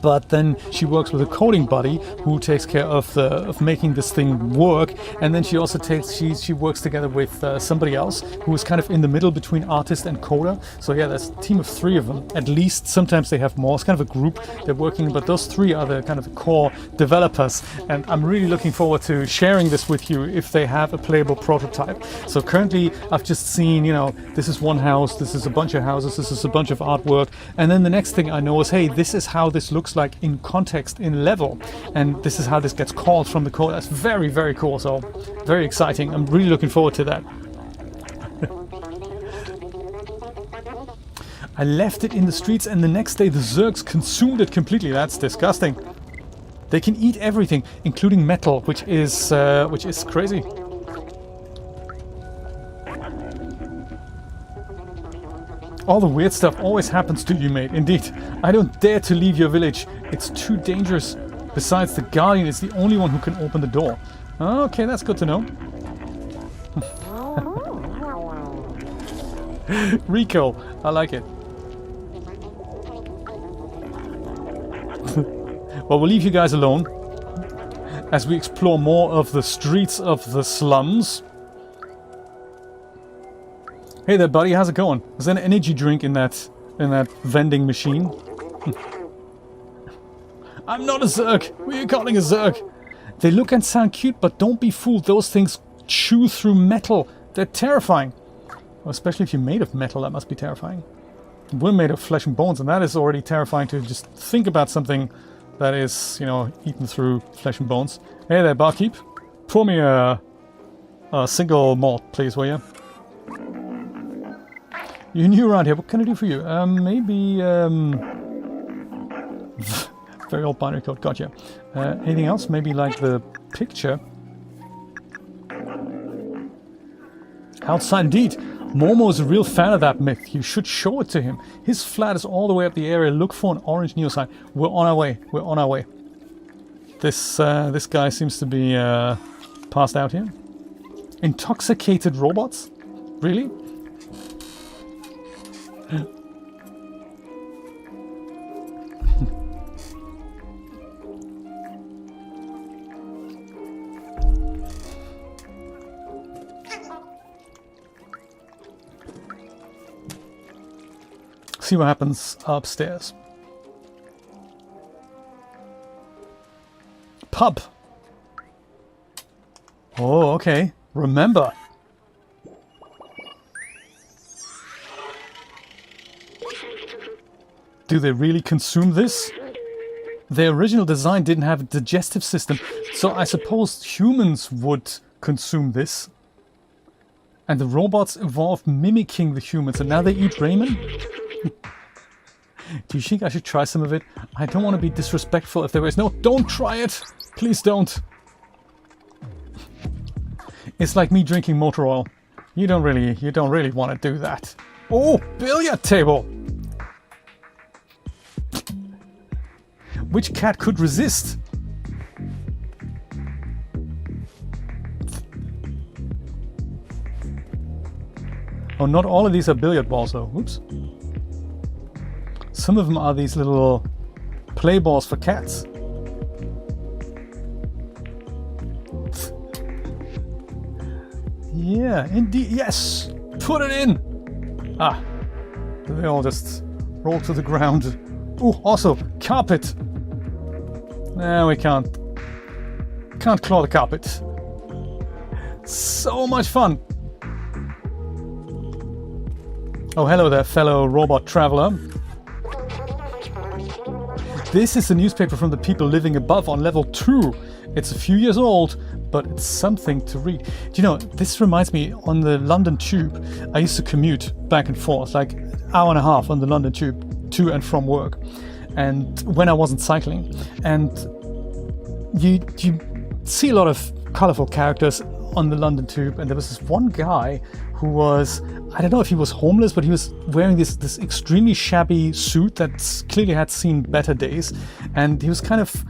But then she works with a coding buddy who takes care of making this thing work, and then she also she works together with somebody else who is kind of in the middle between artist and coder. So yeah, there's a team of 3 of them at least. Sometimes they have more. It's kind of a group they're working, but those 3 are the kind of core developers, and I'm really looking forward to sharing this with you if they have a playable prototype. So currently I've just seen, you know, this is one house, this is a bunch of houses, this is a bunch of artwork, and then the next thing I know is, hey, this is how this looks like in context, in level, and this is how this gets called from the code. That's very cool. So very exciting. I'm really looking forward to that. I left it in the streets, and the next day the Zergs consumed it completely. That's disgusting. They can eat everything, including metal, which is crazy. All the weird stuff always happens to you, mate. Indeed. I don't dare to leave your village. It's too dangerous. Besides, the Guardian is the only one who can open the door. Okay, that's good to know. Rico, I like it. Well, we'll leave you guys alone as we explore more of the streets of the slums. Hey there, buddy. How's it going? Is there an energy drink in that vending machine? I'm not a Zerg. Who are you calling a Zerg? They look and sound cute, but don't be fooled. Those things chew through metal. They're terrifying. Well, especially if you're made of metal, that must be terrifying. We're made of flesh and bones, and that is already terrifying to just think about something that is, you know, eaten through flesh and bones. Hey there, barkeep. Pour me a single malt, please, will you? You're new around here. What can I do for you? Maybe very old binary code. Gotcha. Anything else? Maybe like the picture. Outside indeed. Momo is a real fan of that myth. You should show it to him. His flat is all the way up the area. Look for an orange neon sign. We're on our way. We're on our way. This guy seems to be passed out here. Intoxicated robots? Really? See what happens upstairs. Pub. Oh, okay. Remember. Do they really consume this? Their original design didn't have a digestive system, so I suppose humans would consume this. And the robots evolved mimicking the humans, and now they eat ramen? Do you think I should try some of it? I don't want to be disrespectful if there is no... Don't try it! Please don't! It's like me drinking motor oil. You don't really want to do that. Oh, billiard table! Which cat could resist? Oh, not all of these are billiard balls though. Oops. Some of them are these little play balls for cats. Yeah, indeed. Yes! Put it in! Ah. They all just roll to the ground. Oh, also, carpet! No, we can't. Can't claw the carpet. So much fun! Oh, hello there, fellow robot traveler. This is a newspaper from the people living above on level 2. It's a few years old, but it's something to read. Do you know, this reminds me, on the London Tube, I used to commute back and forth, like an hour and a half on the London Tube, to and from work. And when I wasn't cycling. And you see a lot of colourful characters on the London Tube, and there was this one guy who was, I don't know if he was homeless, but he was wearing this extremely shabby suit that clearly had seen better days, and he was kind of,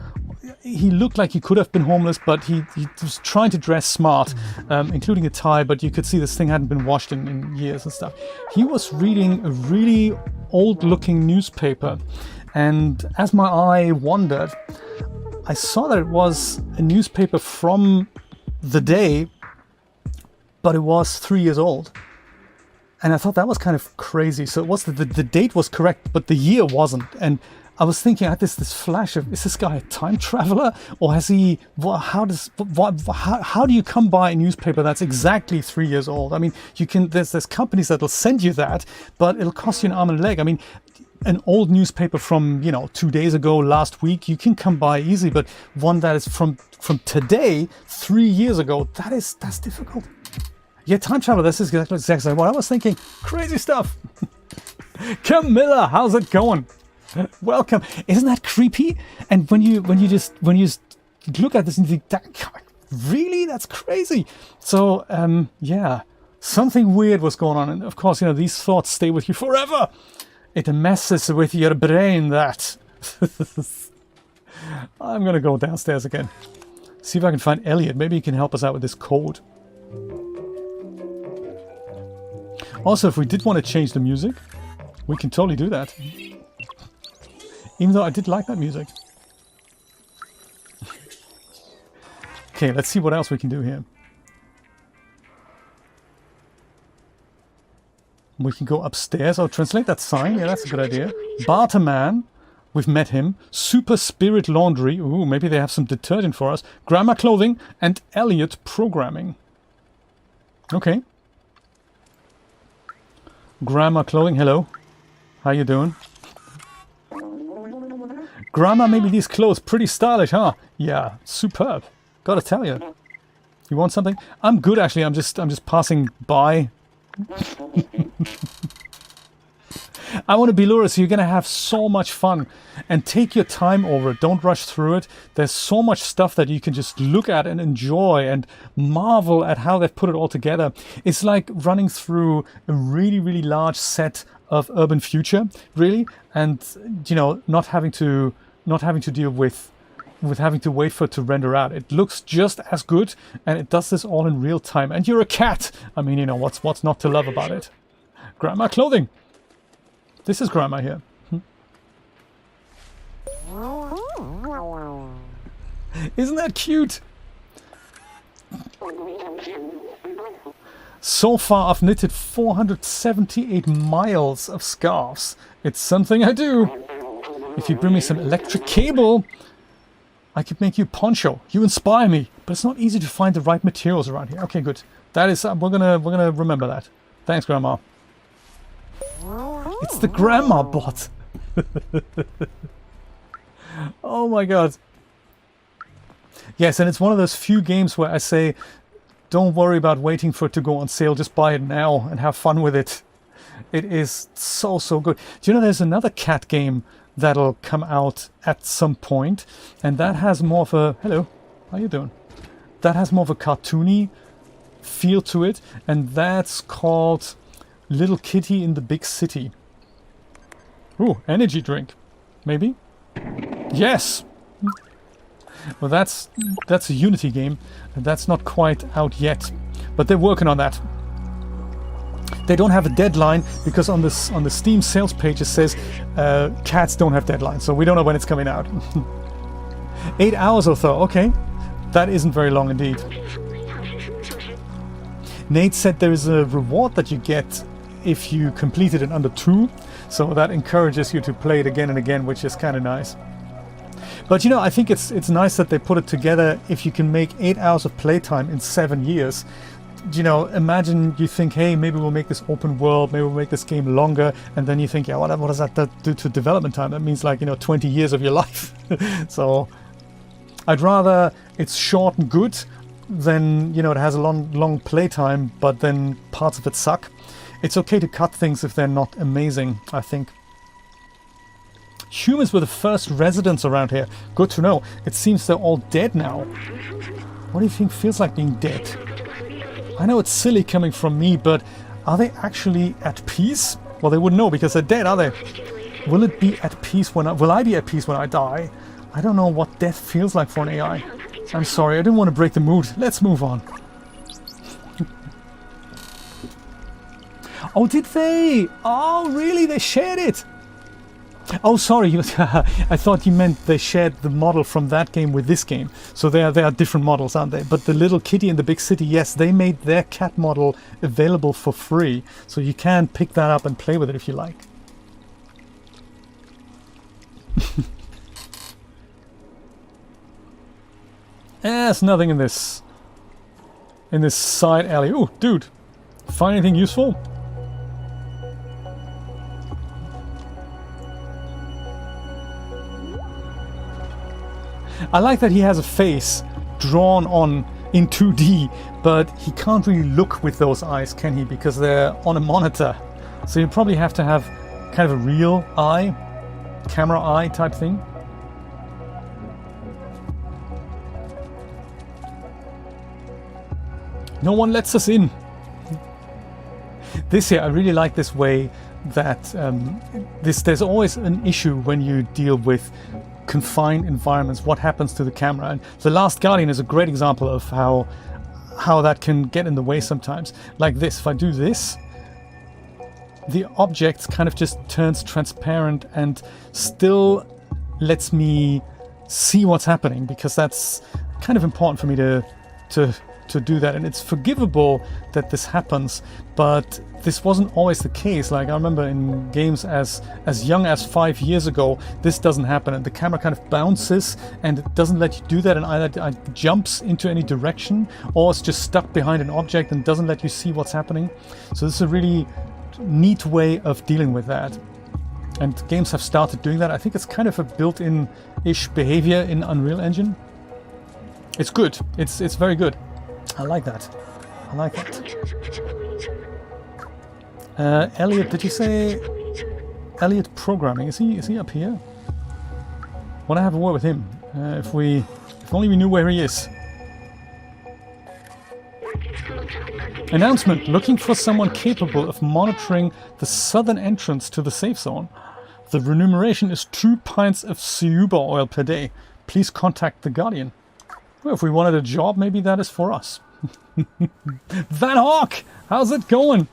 he looked like he could have been homeless, but he was trying to dress smart, including a tie, but you could see this thing hadn't been washed in years and stuff. He was reading a really old-looking newspaper, and as my eye wandered, I saw that it was a newspaper from the day, but it was 3 years old. And I thought that was kind of crazy. So it was the date was correct, but the year wasn't. And I was thinking, I had this flash of, is this guy a time traveler? Or has he, how do you come by a newspaper that's exactly 3 years old? I mean, you can, there's companies that'll send you that, but it'll cost you an arm and a leg. I mean, an old newspaper from, 2 days ago, last week, you can come by easily, but one that is from today, 3 years ago, that's difficult. Yeah, time travel, this is exactly what I was thinking. Crazy stuff. Camilla, how's it going? Welcome. Isn't that creepy? And when you look at this and you think, really? That's crazy. So, yeah, something weird was going on. And of course, these thoughts stay with you forever. It messes with your brain, that. I'm going to go downstairs again. See if I can find Elliot. Maybe he can help us out with this code. Also, if we did want to change the music, we can totally do that. Even though I did like that music. Okay, let's see what else we can do here. We can go upstairs. I'll translate that sign. Yeah, that's a good idea. Barterman. We've met him. Super Spirit Laundry. Ooh, maybe they have some detergent for us. Grammar Clothing and Elliot Programming. Okay. Grammar Clothing, hello. How you doing? Grammar, maybe these clothes pretty stylish, huh? Yeah, superb. Gotta tell you. You want something? I'm good actually. I'm just passing by. I want to be Lura, so you're going to have so much fun. And take your time over it. Don't rush through it. There's so much stuff that you can just look at and enjoy and marvel at how they've put it all together. It's like running through a really, really large set of urban future, really. And, you know, not having to deal with having to wait for it to render out. It looks just as good, and it does this all in real time. And you're a cat. I mean, you know, what's not to love about it? Grandma clothing. This is Grandma here. Isn't that cute? So far, I've knitted 478 miles of scarves. It's something I do. If you bring me some electric cable, I could make you a poncho. You inspire me, but it's not easy to find the right materials around here. Okay, good. That is, we're gonna remember that. Thanks, Grandma. It's the Grandma bot. Oh my god. Yes, and it's one of those few games where I say, don't worry about waiting for it to go on sale. Just buy it now and have fun with it. It is so good. Do you know there's another cat game that'll come out at some point, and that has more of a hello, how you doing? That has more of a cartoony feel to it, and that's called Little Kitty in the Big City. Ooh, energy drink, maybe? Yes. Well, that's a Unity game, and that's not quite out yet, but they're working on that. They don't have a deadline because on the Steam sales page it says cats don't have deadlines, so we don't know when it's coming out. 8 hours or so, okay. That isn't very long indeed. Nate said there is a reward that you get if you complete it in under 2, so that encourages you to play it again and again, which is kind of nice. But you know, I think it's nice that they put it together. If you can make 8 hours of playtime in 7 years, you know, imagine you think, hey, maybe we'll make this open world, maybe we'll make this game longer, and then you think, yeah, what does that do to development time? That means, like, you know, 20 years of your life. So I'd rather it's short and good than, you know, it has a long playtime, but then parts of it suck. It's okay to cut things if they're not amazing, I think. Humans were the first residents around here. Good to know. It seems they're all dead now. What do you think feels like being dead? I know it's silly coming from me, but are they actually at peace? Well, they wouldn't know because they're dead, are they? Will it be at peace will I be at peace when I die? I don't know what death feels like for an AI. I'm sorry, I didn't want to break the mood. Let's move on. Oh, did they? Oh, really? They shared it? Oh, sorry. I thought you meant they shared the model from that game with this game. So they are different models, aren't they? But the Little Kitty in the Big City, yes, they made their cat model available for free. So you can pick that up and play with it if you like. There's nothing in this side alley. Ooh, dude, find anything useful? I like that he has a face drawn on in 2D, but he can't really look with those eyes, can he? Because they're on a monitor. So you probably have to have kind of a real eye, camera eye type thing. No one lets us in. This here, I really like this way that there's always an issue when you deal with confined environments. What happens to the camera? And The Last Guardian is a great example of how that can get in the way sometimes. Like this, if I do this, the object kind of just turns transparent and still lets me see what's happening, because that's kind of important for me to do that. And it's forgivable that this happens, but this wasn't always the case. Like, I remember in games as young as 5 years ago, this doesn't happen, and the camera kind of bounces and it doesn't let you do that, and either it jumps into any direction or it's just stuck behind an object and doesn't let you see what's happening. So this is a really neat way of dealing with that, and games have started doing that. I think it's kind of a built-in-ish behavior in Unreal Engine. It's good. It's very good. I like that. I like that. Elliot, did you say Elliot Programming. Is he up here? Want to have a word with him? If only we knew where he is. Announcement: looking for someone capable of monitoring the southern entrance to the safe zone. The remuneration is 2 pints of Cyuba oil per day. Please contact the Guardian. Well, if we wanted a job, maybe that is for us. Van Hawk! How's it going?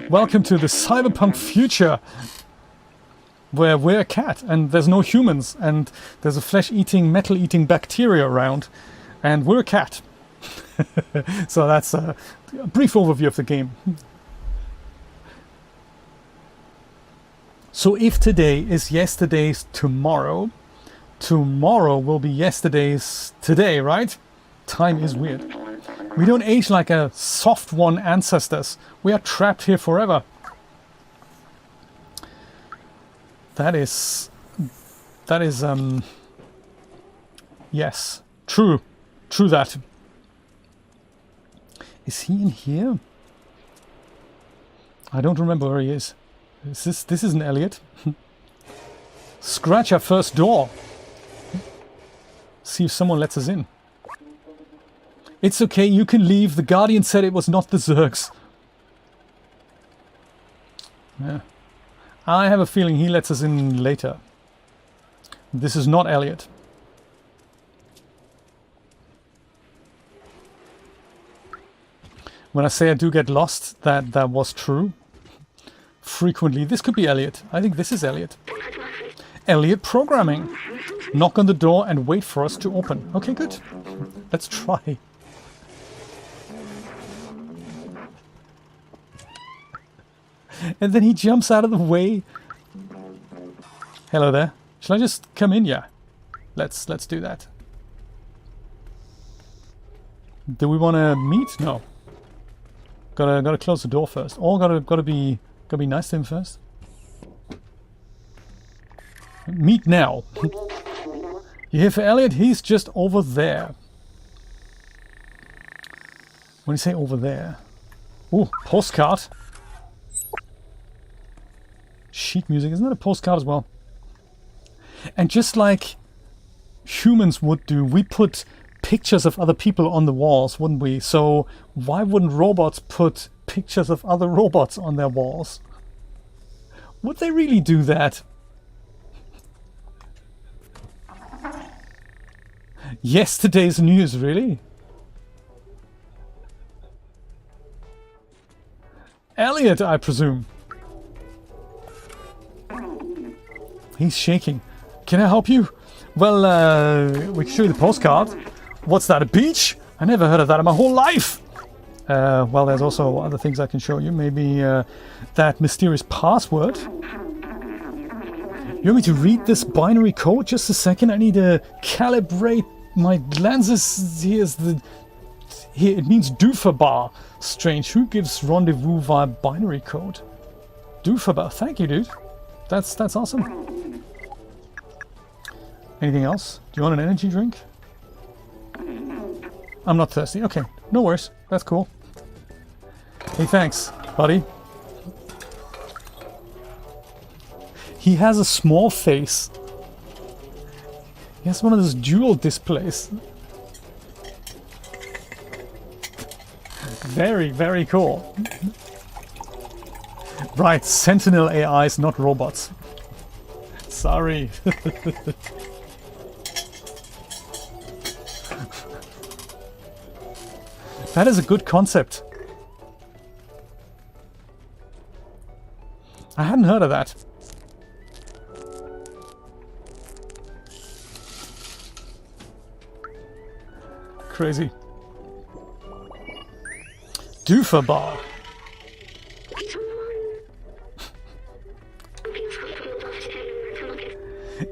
Welcome to the Cyberpunk future, where we're a cat and there's no humans and there's a flesh-eating, metal-eating bacteria around, and we're a cat. So that's a brief overview of the game. So if today is yesterday's tomorrow, tomorrow will be yesterday's today, right? Time is weird. We don't age like a soft one ancestors. We are trapped here forever. That is, yes, true that. Is he in here? I don't remember where he is. This isn't Elliot. Scratch our first door. See if someone lets us in. It's okay, you can leave. The Guardian said it was not the Zergs. Yeah. I have a feeling he lets us in later. This is not Elliot. When I say I do get lost, that was true. Frequently. This could be Elliot. I think this is Elliot. Elliot Programming. Knock on the door and wait for us to open. Okay, good. Let's try. And then he jumps out of the way. Hello there. Shall I just come in? Yeah. Let's do that. Do we want to meet? No. Gotta close the door first. Or gotta be nice to him first. Meet now. You here for Elliot? He's just over there. When you say over there. Oh, postcard. Sheet music. Isn't that a postcard as well? And just like humans would do, we put pictures of other people on the walls, wouldn't we? So why wouldn't robots put pictures of other robots on their walls? Would they really do that? Yesterday's news, really? Elliot, I presume. He's shaking. Can I help you? Well, we can show you the postcard. What's that, a beach? I never heard of that in my whole life. Well, there's also other things I can show you. Maybe that mysterious password. You want me to read this binary code? Just a second. I need to calibrate my lenses. Here, it means Doofabar. Strange. Who gives rendezvous via binary code? Doofabar. Thank you, dude. That's awesome. Anything else? Do you want an energy drink? I'm not thirsty. Okay, no worries. That's cool. Hey, thanks, buddy. He has a small face. He has one of those dual displays. Very, very cool. Right, Sentinel AIs, not robots. Sorry. That is a good concept. I hadn't heard of that. Crazy. Doofabar.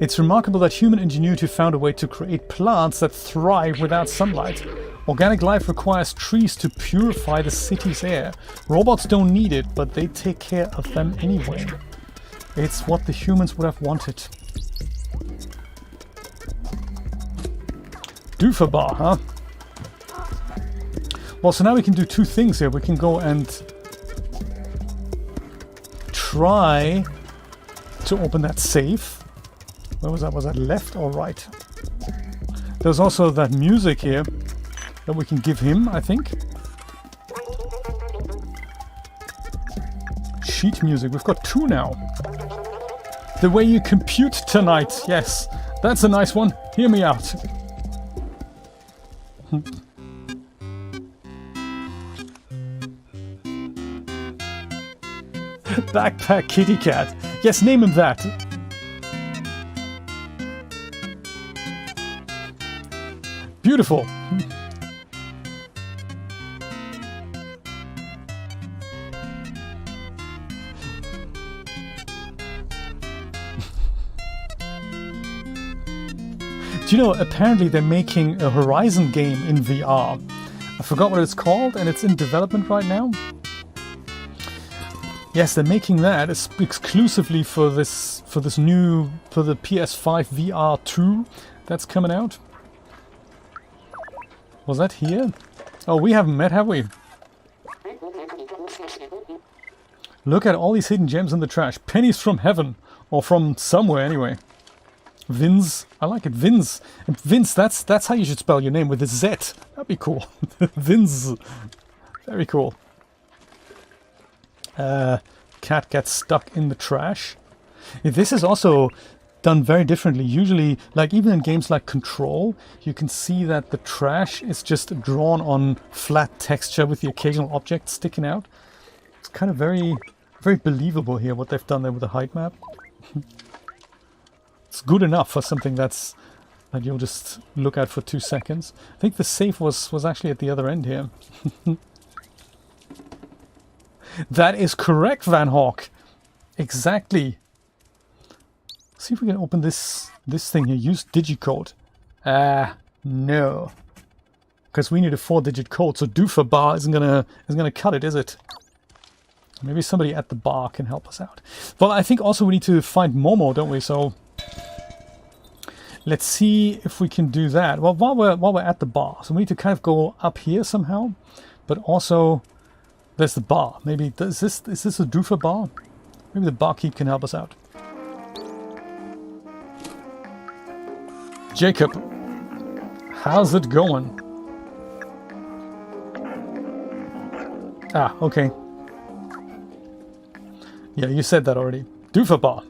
It's remarkable that human ingenuity found a way to create plants that thrive without sunlight. Organic life requires trees to purify the city's air. Robots don't need it, but they take care of them anyway. It's what the humans would have wanted. Doofabar, huh? Well, so now we can do two things here. We can go and try to open that safe. Where was that? Was that left or right? There's also that music here that we can give him, I think. Sheet music. We've got 2 now. The way you compute tonight. Yes, that's a nice one. Hear me out. Backpack kitty cat. Yes, name him that. Beautiful. Do you know, apparently they're making a Horizon game in VR. I forgot what it's called, and it's in development right now. Yes, they're making that exclusively for the PS5 VR 2 that's coming out. Was that here? Oh, we haven't met, have we? Look at all these hidden gems in the trash. Pennies from heaven. Or from somewhere, anyway. Vins. I like it. Vins. And Vince, that's how you should spell your name, with a Z. That'd be cool. Vins. Very cool. Cat gets stuck in the trash. This is also done very differently. Usually, like even in games like Control, you can see that the trash is just drawn on flat texture with the occasional object sticking out. It's kind of very, very believable here what they've done there with the height map. It's good enough for something that you'll just look at for 2 seconds. I think the safe was actually at the other end here. That is correct, Van Hawk. Exactly. See if we can open this thing here. Use digicode. No. Because we need a 4-digit code, so Doofer bar isn't gonna cut it, is it? Maybe somebody at the bar can help us out. Well, I think also we need to find Momo, don't we? So let's see if we can do that. Well, while we're at the bar, so we need to kind of go up here somehow, but also there's the bar. Maybe is this a Doofer bar? Maybe the barkeep can help us out. Jacob, how's it going? Ah, okay. Yeah, you said that already. Doofer bar.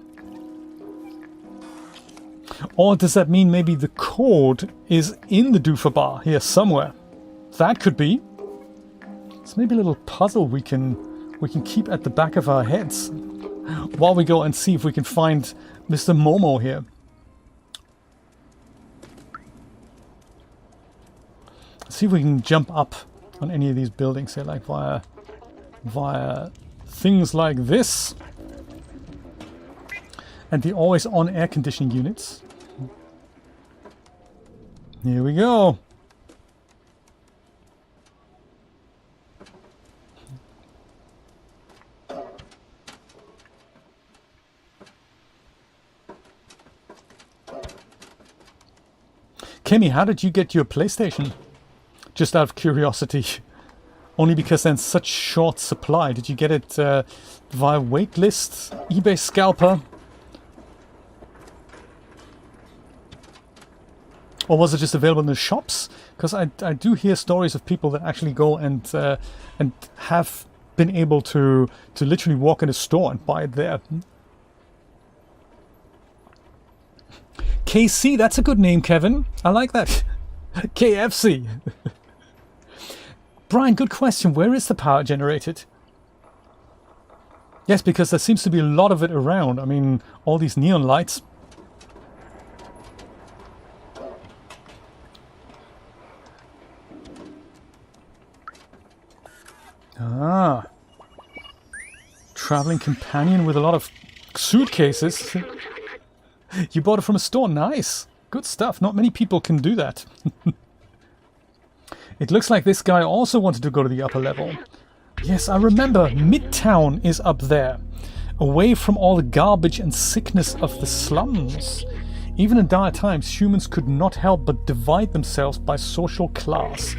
Or does that mean maybe the code is in the Doofer bar here somewhere? That could be. It's maybe a little puzzle we can keep at the back of our heads while we go and see if we can find Mr. Momo here. See if we can jump up on any of these buildings here, like via things like this. And the always on air conditioning units. Here we go. Kemi, how did you get your PlayStation? Just out of curiosity. Only because then such short supply. Did you get it via waitlist, eBay scalper? Or was it just available in the shops? Because I do hear stories of people that actually go and have been able to literally walk in a store and buy it there. KC, that's a good name, Kevin. I like that. KFC. Brian, good question. Where is the power generated? Yes, because there seems to be a lot of it around. I mean, all these neon lights. Ah. Traveling companion with a lot of suitcases. You bought it from a store. Nice. Good stuff. Not many people can do that. It looks like this guy also wanted to go to the upper level. Yes, I remember. Midtown is up there. Away from all the garbage and sickness of the slums. Even in dire times, humans could not help but divide themselves by social class.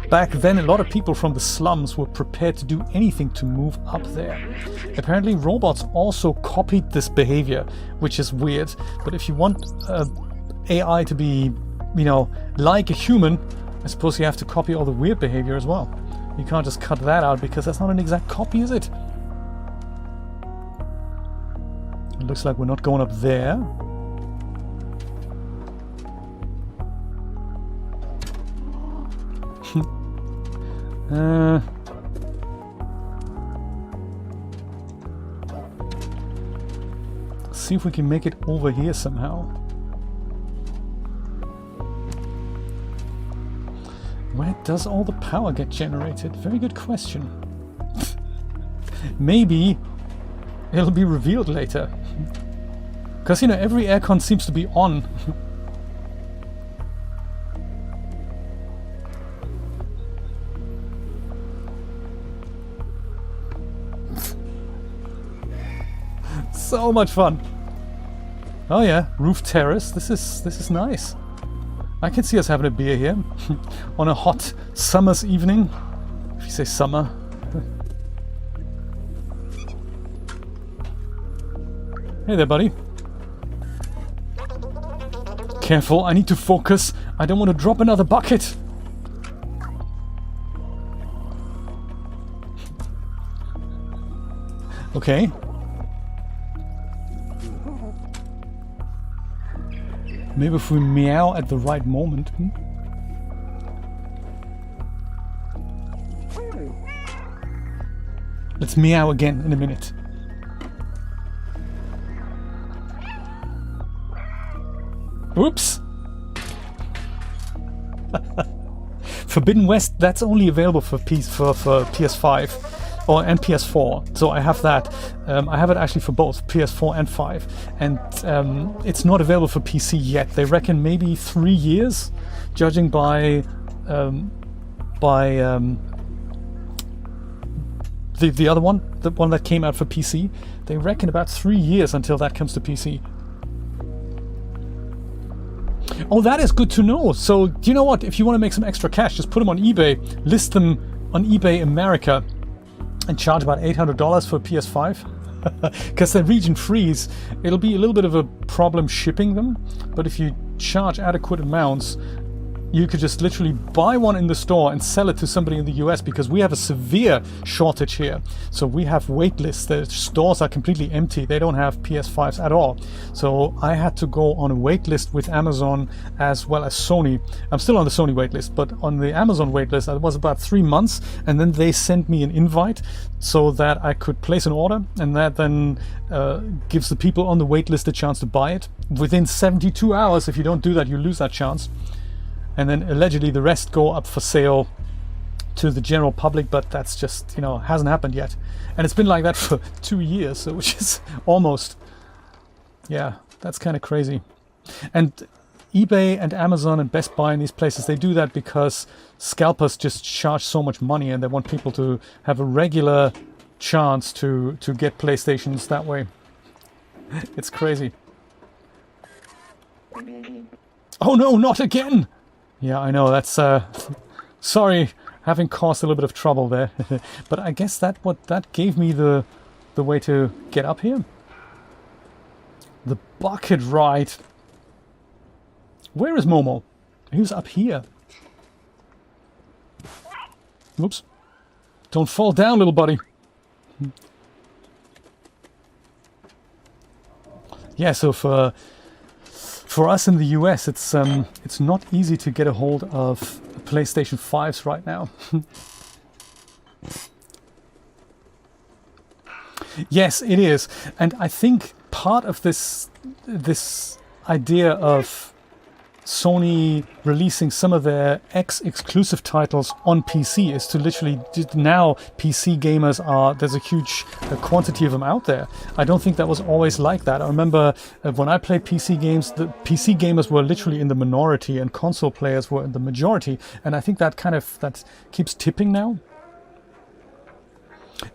Back then, a lot of people from the slums were prepared to do anything to move up there. Apparently, robots also copied this behavior, which is weird. But if you want AI to be, you know, like a human, I suppose you have to copy all the weird behavior as well. You can't just cut that out because that's not an exact copy, is it? It looks like we're not going up there. See if we can make it over here somehow. Where does all the power get generated? Very good question. Maybe it'll be revealed later. Because, you know, every aircon seems to be on. So much fun. Oh yeah, roof terrace. This is nice. I can see us having a beer here on a hot summer's evening. If you say summer. Hey there, buddy. Careful, I need to focus. I don't want to drop another bucket. Okay. Maybe if we meow at the right moment. Let's meow again in a minute. Oops! Forbidden West, that's only available for PS5 and PS4. So I have that. I have it actually for both PS4 and 5, and it's not available for PC yet. They reckon maybe 3 years, judging by the other one, the one that came out for PC. They reckon about 3 years until that comes to PC. Oh, that is good to know. So, you know what? If you want to make some extra cash, just put them on eBay, list them on eBay America, and charge about $800 for PS5. Because they're region freeze, it'll be a little bit of a problem shipping them. But if you charge adequate amounts, you could just literally buy one in the store and sell it to somebody in the US, because we have a severe shortage here. So we have wait lists. The stores are completely empty. They don't have PS5s at all. So I had to go on a wait list with Amazon as well as Sony. I'm still on the Sony wait list, but on the Amazon wait list, it was about 3 months. And then they sent me an invite so that I could place an order, and that then gives the people on the wait list a chance to buy it. Within 72 hours, if you don't do that, you lose that chance. And then allegedly the rest go up for sale to the general public, but that's just, you know, hasn't happened yet. And it's been like that for 2 years, so which is almost, yeah, that's kind of crazy. And eBay and Amazon and Best Buy and these places, they do that because scalpers just charge so much money, and they want people to have a regular chance to get PlayStations that way. It's crazy. Oh no, not again! Yeah, I know, that's sorry, having caused a little bit of trouble there. But I guess that gave me the way to get up here. The bucket ride. Where is Momo? He was up here. Oops. Don't fall down, little buddy. Yeah, so for us in the US, it's not easy to get a hold of PlayStation 5s right now. Yes, it is. And I think part of this idea of Sony releasing some of their exclusive titles on PC is to literally, now PC gamers there's a huge quantity of them out there. I don't think that was always like that. I remember when I played PC games, the PC gamers were literally in the minority and console players were in the majority. And I think that keeps tipping now.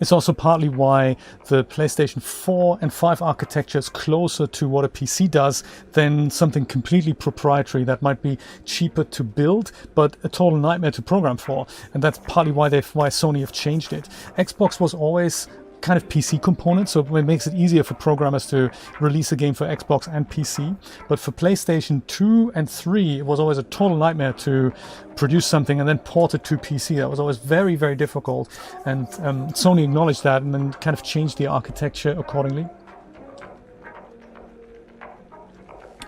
It's also partly why the PlayStation 4 and 5 architecture is closer to what a PC does than something completely proprietary that might be cheaper to build, but a total nightmare to program for. And that's partly why Sony have changed it. Xbox was always kind of PC component, so it makes it easier for programmers to release a game for Xbox and PC. But for PlayStation 2 and 3, it was always a total nightmare to produce something and then port it to PC. That was always very, very difficult. And Sony acknowledged that and then kind of changed the architecture accordingly.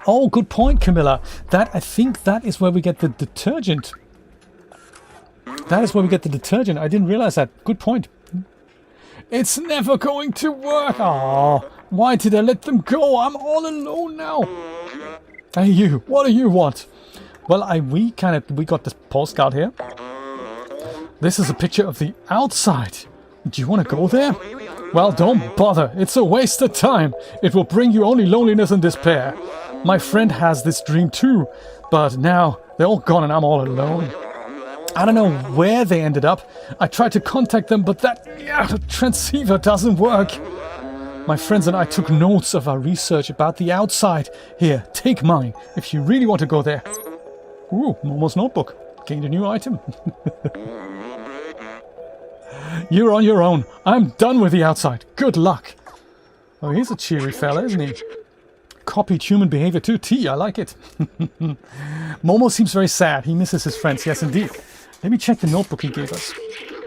Oh, good point, Camilla. I think that is where we get the detergent. That is where we get the detergent. I didn't realize that. Good point. It's never going to work. Oh, why did I let them go? I'm all alone now. Hey, you. What do you want? Well, we got this postcard here. This is a picture of the outside. Do you want to go there? Well, don't bother. It's a waste of time. It will bring you only loneliness and despair. My friend has this dream too, but now they're all gone and I'm all alone. I don't know where they ended up. I tried to contact them, but that transceiver doesn't work. My friends and I took notes of our research about the outside. Here, take mine, if you really want to go there. Ooh, Momo's notebook. Gained a new item. You're on your own. I'm done with the outside. Good luck. Oh, he's a cheery fella, isn't he? Copied human behavior to T. I like it. Momo seems very sad. He misses his friends. Yes, indeed. Let me check the notebook he gave us.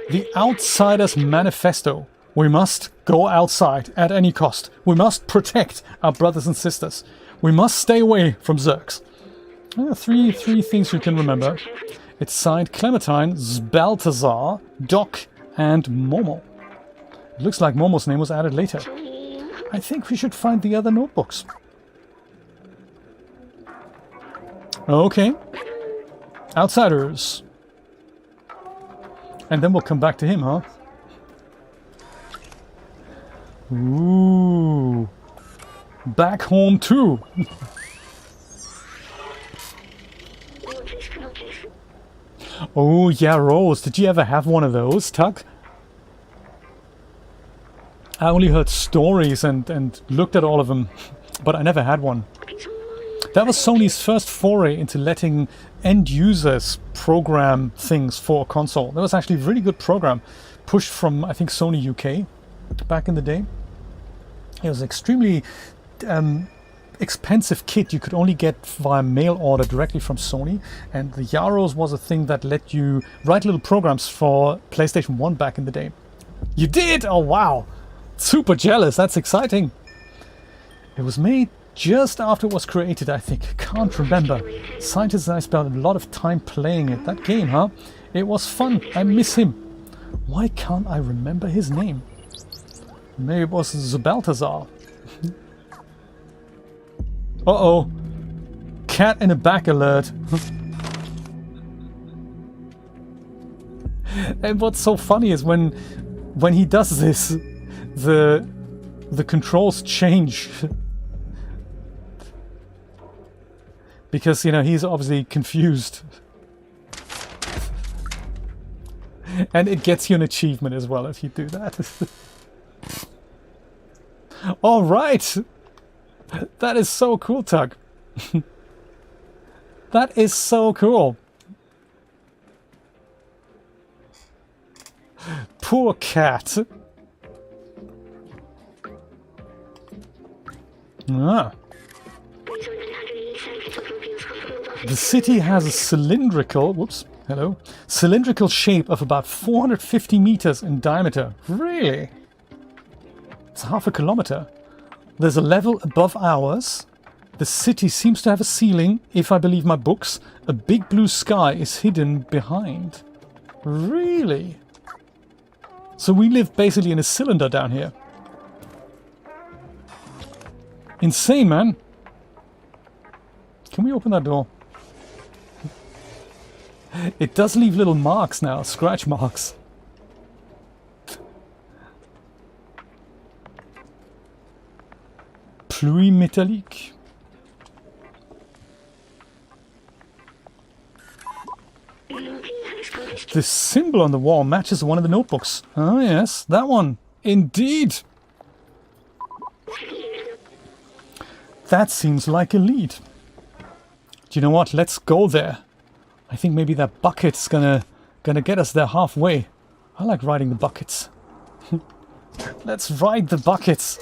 The Outsider's Manifesto. We must go outside at any cost. We must protect our brothers and sisters. We must stay away from Zergs. Three things you can remember. It's signed Clementine, Balthazar, Doc, and Momo. It looks like Momo's name was added later. I think we should find the other notebooks. Okay. Outsiders. And then we'll come back to him, huh? Ooh. Back home too. Oh yeah, Rose. Did you ever have one of those, Tuck? I only heard stories and looked at all of them, but I never had one. That was Sony's first foray into letting end users program things for a console. That was actually a really good program, pushed from, I think, Sony UK back in the day. It was extremely expensive kit you could only get via mail order directly from Sony, and the Yaros was a thing that let you write little programs for PlayStation 1 back in the day. You did? Oh wow! Super jealous, that's exciting! It was made just after it was created, I think. Can't remember. Scientists and I spent a lot of time playing it. That game, huh? It was fun. I miss him. Why can't I remember his name? Maybe it was Balthazar. Uh-oh. Cat in a back alert. And what's so funny is when he does this, the controls change. Because, you know, he's obviously confused. And it gets you an achievement as well if you do that. All right. That is so cool, Tug. That is so cool. Poor cat. Ah. The city has a cylindrical shape of about 450 meters in diameter. Really? It's half a kilometer. There's a level above ours. The city seems to have a ceiling, if I believe my books. A big blue sky is hidden behind. Really? So we live basically in a cylinder down here. Insane, man. Can we open that door? It does leave little marks now, scratch marks. Pluie métallique. The symbol on the wall matches one of the notebooks. Oh yes, that one. Indeed. That seems like a lead. Do you know what? Let's go there. I think maybe that bucket's gonna get us there halfway. I like riding the buckets. Let's ride the buckets.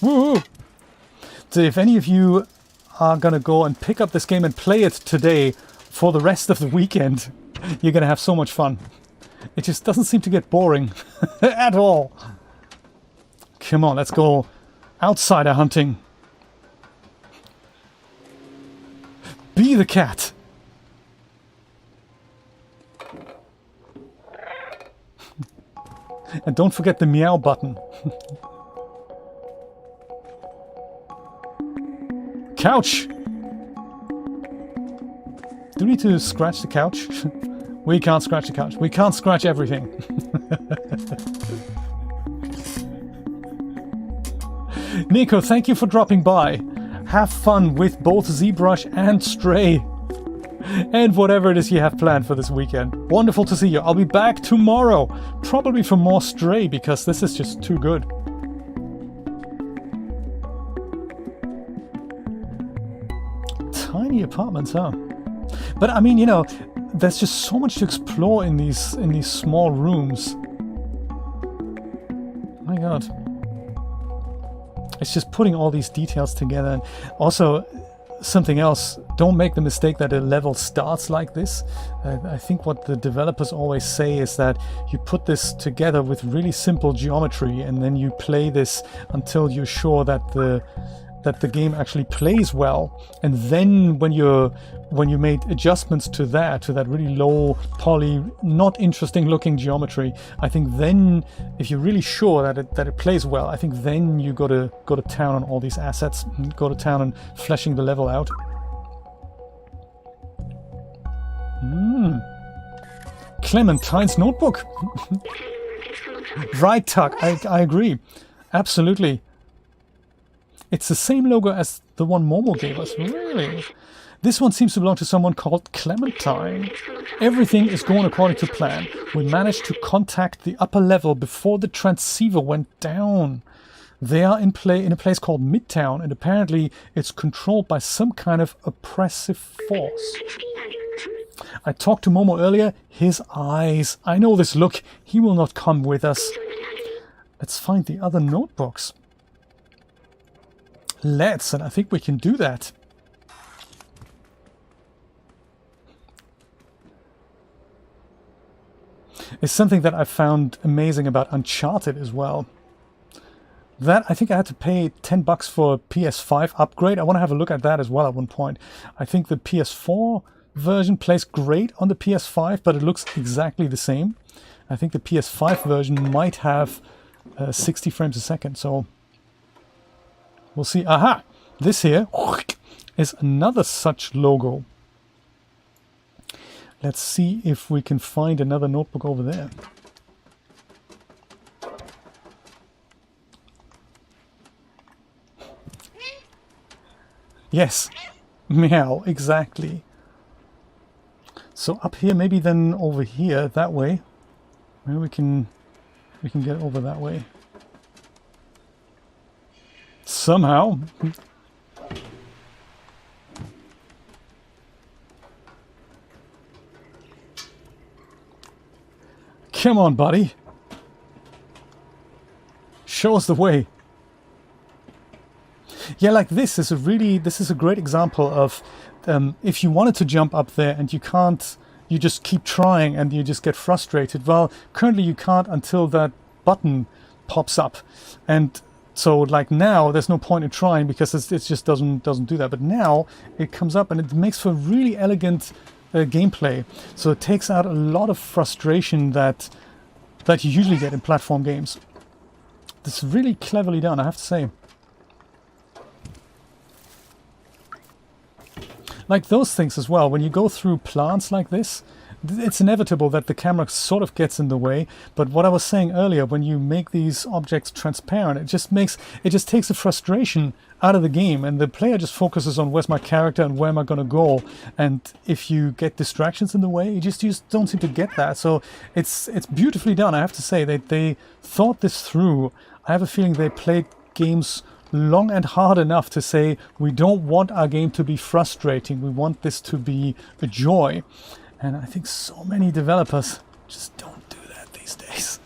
Woo! So if any of you are gonna go and pick up this game and play it today for the rest of the weekend, you're gonna have so much fun. It just doesn't seem to get boring at all. Come on, let's go outsider hunting. Be the cat. And don't forget the meow button. Couch! Do we need to scratch the couch? We can't scratch the couch. We can't scratch everything. Nico, thank you for dropping by. Have fun with both ZBrush and Stray. And whatever it is you have planned for this weekend. Wonderful to see you. I'll be back tomorrow. Probably for more Stray, because this is just too good. Tiny apartments, huh? But I mean, you know, there's just so much to explore in these small rooms. My God. It's just putting all these details together. And also, something else, don't make the mistake that a level starts like this. I think what the developers always say is that you put this together with really simple geometry and then you play this until you're sure that the game actually plays well. And then when you made adjustments to that really low poly, not interesting looking geometry, I think then if you're really sure that it plays well, I think then you go to town on all these assets, go to town and fleshing the level out. Clementine's notebook. Right, Tuck. I agree. Absolutely. It's the same logo as the one Momo gave us. Really? This one seems to belong to someone called Clementine. Everything is going according to plan. We managed to contact the upper level before the transceiver went down. They are in a place called Midtown, and apparently it's controlled by some kind of oppressive force. I talked to Momo earlier. His eyes. I know this look. He will not come with us. Let's find the other notebooks. Let's, and I think we can do that. It's something that I found amazing about Uncharted as well. That, I think I had to pay $10 for a PS5 upgrade. I want to have a look at that as well at one point. I think the PS4 version plays great on the PS5, but it looks exactly the same. I think the PS5 version might have 60 frames a second, so we'll see. Aha! This here is another such logo. Let's see if we can find another notebook over there. Yes, meow, exactly. So up here, maybe then over here, that way. Maybe we can get over that way. Somehow. Come on, buddy. Show us the way. Yeah, like this is a great example of if you wanted to jump up there and you can't, you just keep trying and you just get frustrated. Well, currently you can't until that button pops up. And so like now there's no point in trying because it just doesn't do that. But now it comes up and it makes for really elegant gameplay. So it takes out a lot of frustration that you usually get in platform games. It's really cleverly done, I have to say. Like those things as well, when you go through plants like this, it's inevitable that the camera sort of gets in the way. But what I was saying earlier, when you make these objects transparent, it just takes the frustration out of the game, and the player just focuses on where's my character and where am I going to go. And if you get distractions in the way, you just don't seem to get that. So it's beautifully done, I have to say. They thought this through. I have a feeling they played games long and hard enough to say, we don't want our game to be frustrating, we want this to be a joy. And I think so many developers just don't do that these days.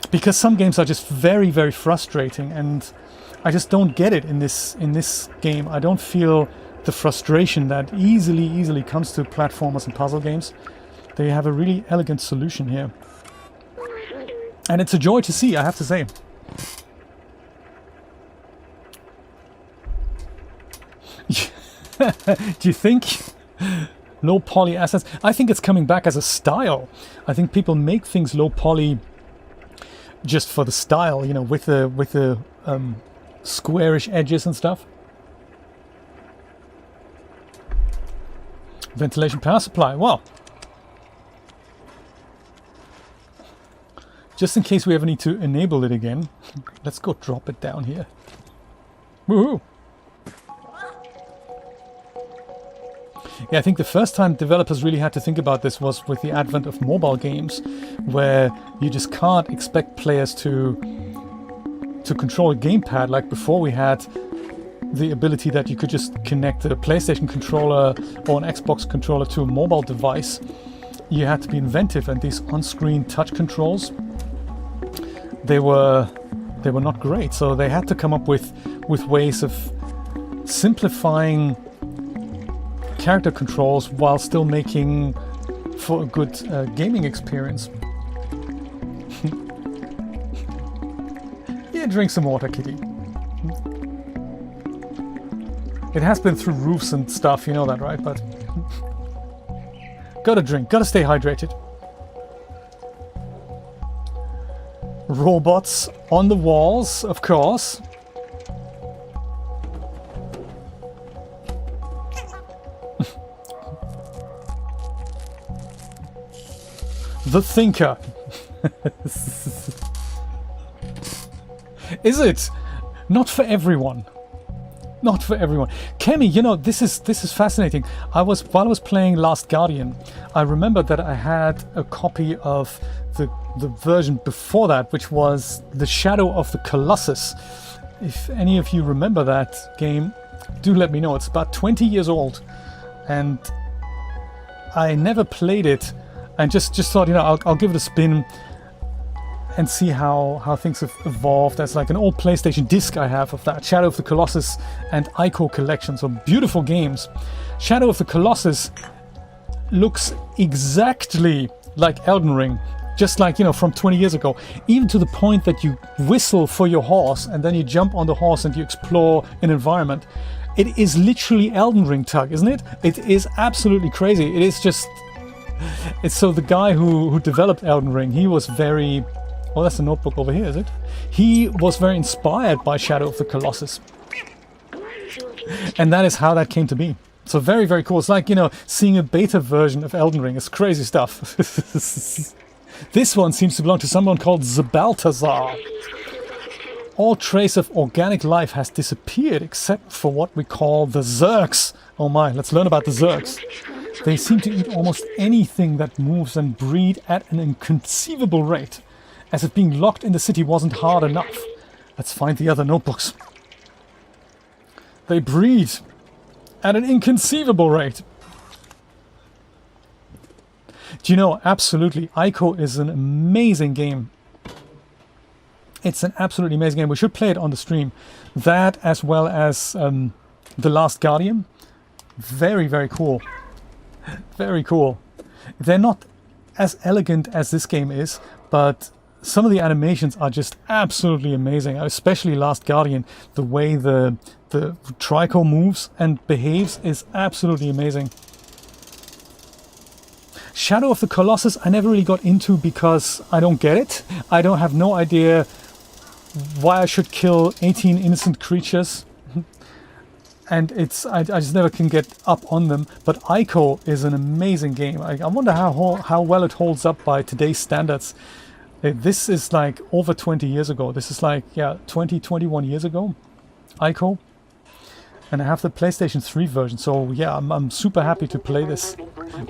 Because some games are just very, very frustrating, and I just don't get it in this game. I don't feel the frustration that easily comes to platformers and puzzle games. They have a really elegant solution here. And it's a joy to see, I have to say. Do you think low poly assets? I think it's coming back as a style. I think people make things low poly just for the style, you know, with the squarish edges and stuff. Ventilation power supply. Wow. Just in case we ever need to enable it again, let's go drop it down here. Woohoo! Yeah, I think the first time developers really had to think about this was with the advent of mobile games, where you just can't expect players to control a gamepad like before we had the ability that you could just connect a PlayStation controller or an Xbox controller to a mobile device. You had to be inventive, and these on-screen touch controls, they were not great. So they had to come up with ways of simplifying character controls while still making for a good gaming experience. Yeah, drink some water, kitty. It has been through roofs and stuff, you know that, right? But gotta drink, gotta stay hydrated. Robots on the walls, of course. The Thinker. Is it? Not for everyone. Not for everyone. Kemi, you know, this is fascinating. While I was playing Last Guardian, I remember that I had a copy of the version before that, which was The Shadow of the Colossus. If any of you remember that game, do let me know. It's about 20 years old, and I never played it, and just thought, you know, I'll give it a spin and see how things have evolved. There's like an old PlayStation disc I have of that, Shadow of the Colossus and Ico collection, so beautiful games. Shadow of the Colossus looks exactly like Elden Ring, just like, you know, from 20 years ago, even to the point that you whistle for your horse and then you jump on the horse and you explore an environment. It is literally Elden Ring, Tug, isn't it? It is absolutely crazy. It is just... It's so the guy who developed Elden Ring, he was very... Oh, that's a notebook over here, is it? He was very inspired by Shadow of the Colossus. And that is how that came to be. So very, very cool. It's like, you know, seeing a beta version of Elden Ring. It's crazy stuff. This one seems to belong to someone called Zabaltazar. All trace of organic life has disappeared except for what we call the Zergs. Oh my, let's learn about the Zergs. They seem to eat almost anything that moves and breed at an inconceivable rate. As if being locked in the city wasn't hard enough. Let's find the other notebooks. They breed at an inconceivable rate. Do you know, absolutely, Ico is an amazing game. It's an absolutely amazing game. We should play it on the stream. That, as well as The Last Guardian. Very, very cool. Very cool. They're not as elegant as this game is, but some of the animations are just absolutely amazing. Especially Last Guardian. The way the Trico moves and behaves is absolutely amazing. Shadow of the Colossus I never really got into because I don't get it. I don't have no idea why I should kill 18 innocent creatures. and I just never can get up on them. But Ico is an amazing game. I wonder how well it holds up by today's standards. This is like over 20 years ago. This is like, yeah, 21 years ago, Ico. And I have the PlayStation 3 version, so yeah, I'm super happy to play this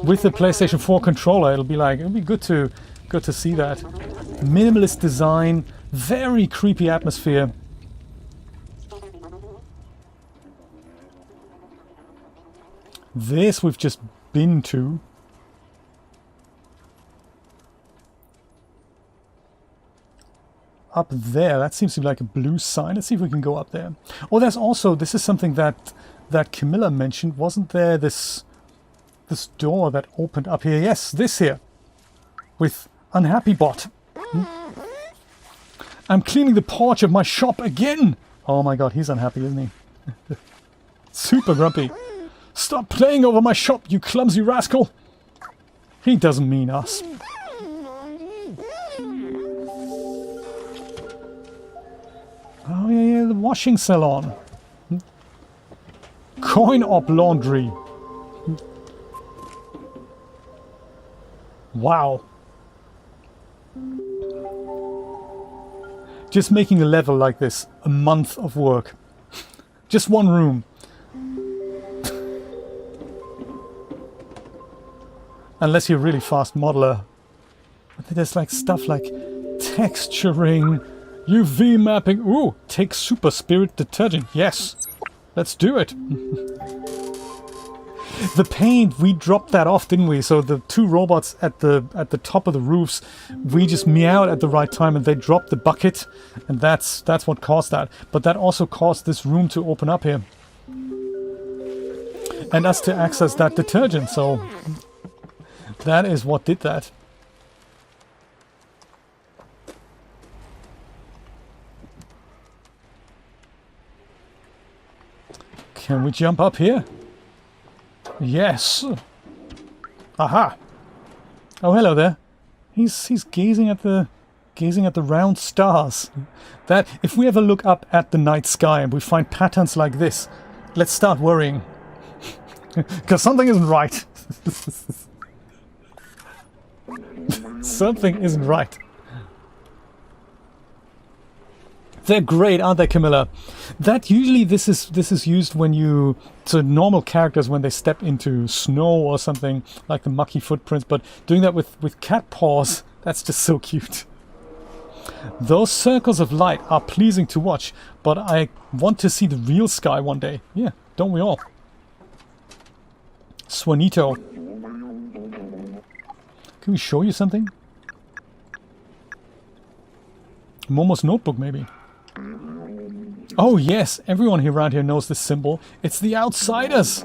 with the PlayStation 4 controller. It'll be good to see that. Minimalist design, very creepy atmosphere. This we've just been to. Up there, that seems to be like a blue sign. Let's see if we can go up there. Oh, there's also, this is something that Camilla mentioned. Wasn't there this door that opened up here? Yes, this here. With Unhappy Bot. I'm cleaning the porch of my shop again! Oh my god, he's unhappy, isn't he? Super grumpy. Stop playing over my shop, you clumsy rascal! He doesn't mean us. Oh yeah, the washing salon. Coin-op laundry. Wow. Just making a level like this, a month of work. Just one room. Unless you're a really fast modeler. But there's like stuff like texturing, UV mapping. Ooh, take Super Spirit detergent. Yes, let's do it. The paint, we dropped that off, didn't we? So the two robots at the top of the roofs, we just meowed at the right time and they dropped the bucket, and that's what caused that. But that also caused this room to open up here. And us to access that detergent, so that is what did that. Can we jump up here? Yes. Aha. Oh, hello there. He's gazing at the round stars. That if we ever look up at the night sky and we find patterns like this, let's start worrying. Because something isn't right. Something isn't right. They're great, aren't they, Camilla? That usually this is used when you, so normal characters when they step into snow or something like the mucky footprints, but doing that with cat paws, that's just so cute. Those circles of light are pleasing to watch, but I want to see the real sky one day. Yeah, don't we all? Swanito. Can we show you something? Momo's notebook, maybe. Oh yes, everyone here around here knows this symbol. It's the Outsiders.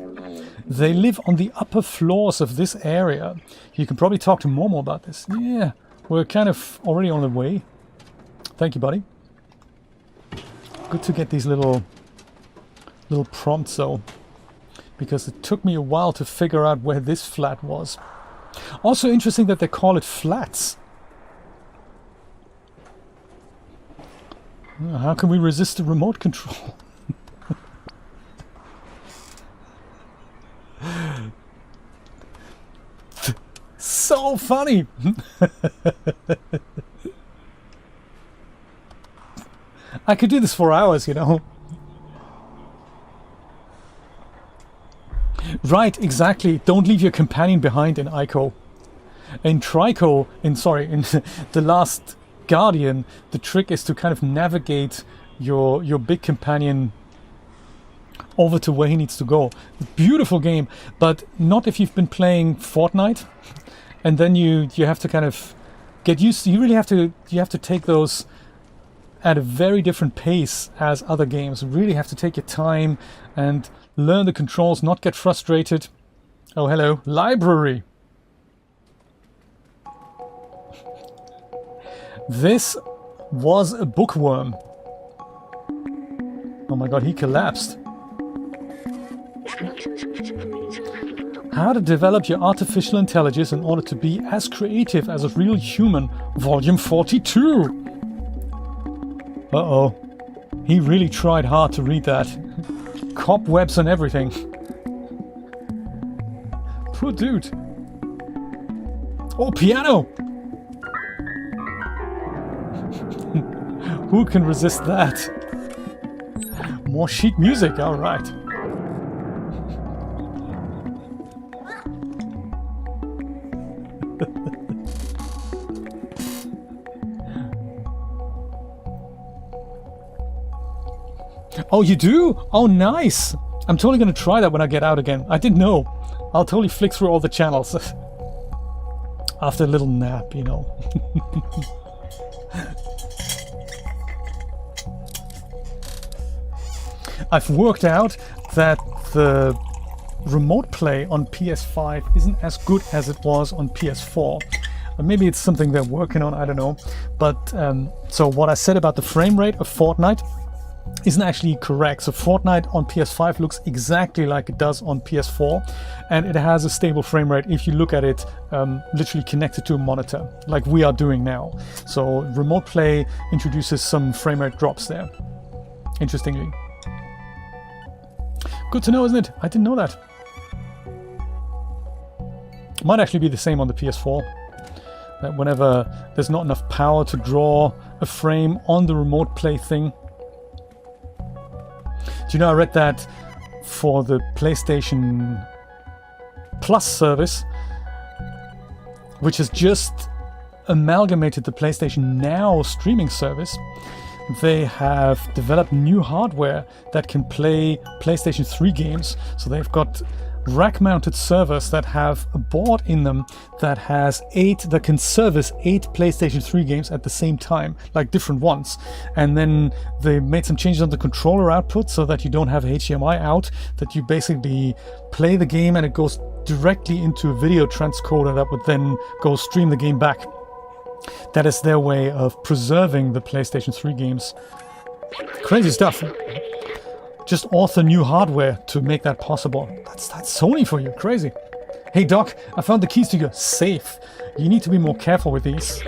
They live on the upper floors of this area. You can probably talk to Momo about this. Yeah, we're kind of already on the way. Thank you, buddy. Good to get these little prompts though, because it took me a while to figure out where this flat was. Also interesting that they call it flats. How can we resist the remote control? So funny! I could do this for hours, you know. Right, exactly. Don't leave your companion behind in Ico. In Trico, in The Last Guardian, the trick is to kind of navigate your big companion over to where he needs to go. Beautiful game, but not if you've been playing Fortnite, and then you have to kind of get used to. You really have to take those at a very different pace as other games. You really have to take your time and learn the controls, not get frustrated. Oh, hello, library. This was a bookworm. Oh my god, he collapsed. How to develop your artificial intelligence in order to be as creative as a real human. Volume 42. Uh-oh. He really tried hard to read that. Cobwebs and everything. Poor dude. Oh, piano! Who can resist that? More sheet music, alright. Oh, you do? Oh, nice! I'm totally gonna try that when I get out again. I didn't know. I'll totally flick through all the channels. After a little nap, you know. I've worked out that the remote play on PS5 isn't as good as it was on PS4. Or maybe it's something they're working on, I don't know. But so what I said about the frame rate of Fortnite isn't actually correct. So Fortnite on PS5 looks exactly like it does on PS4, and it has a stable frame rate if you look at it literally connected to a monitor, like we are doing now. So remote play introduces some frame rate drops there, interestingly. Good to know, isn't it? I didn't know that. Might actually be the same on the PS4. That whenever there's not enough power to draw a frame on the remote play thing. Do you know, I read that for the PlayStation Plus service, which has just amalgamated the PlayStation Now streaming service, they have developed new hardware that can play PlayStation 3 games. So they've got rack-mounted servers that have a board in them that can service 8 PlayStation 3 games at the same time, like different ones. And then they made some changes on the controller output so that you don't have HDMI out, that you basically play the game and it goes directly into a video transcoder that would then go stream the game back. That is their way of preserving the PlayStation 3 games. Crazy stuff. Just author new hardware to make that possible. That's Sony for you. Crazy. Hey Doc, I found the keys to your safe. You need to be more careful with these.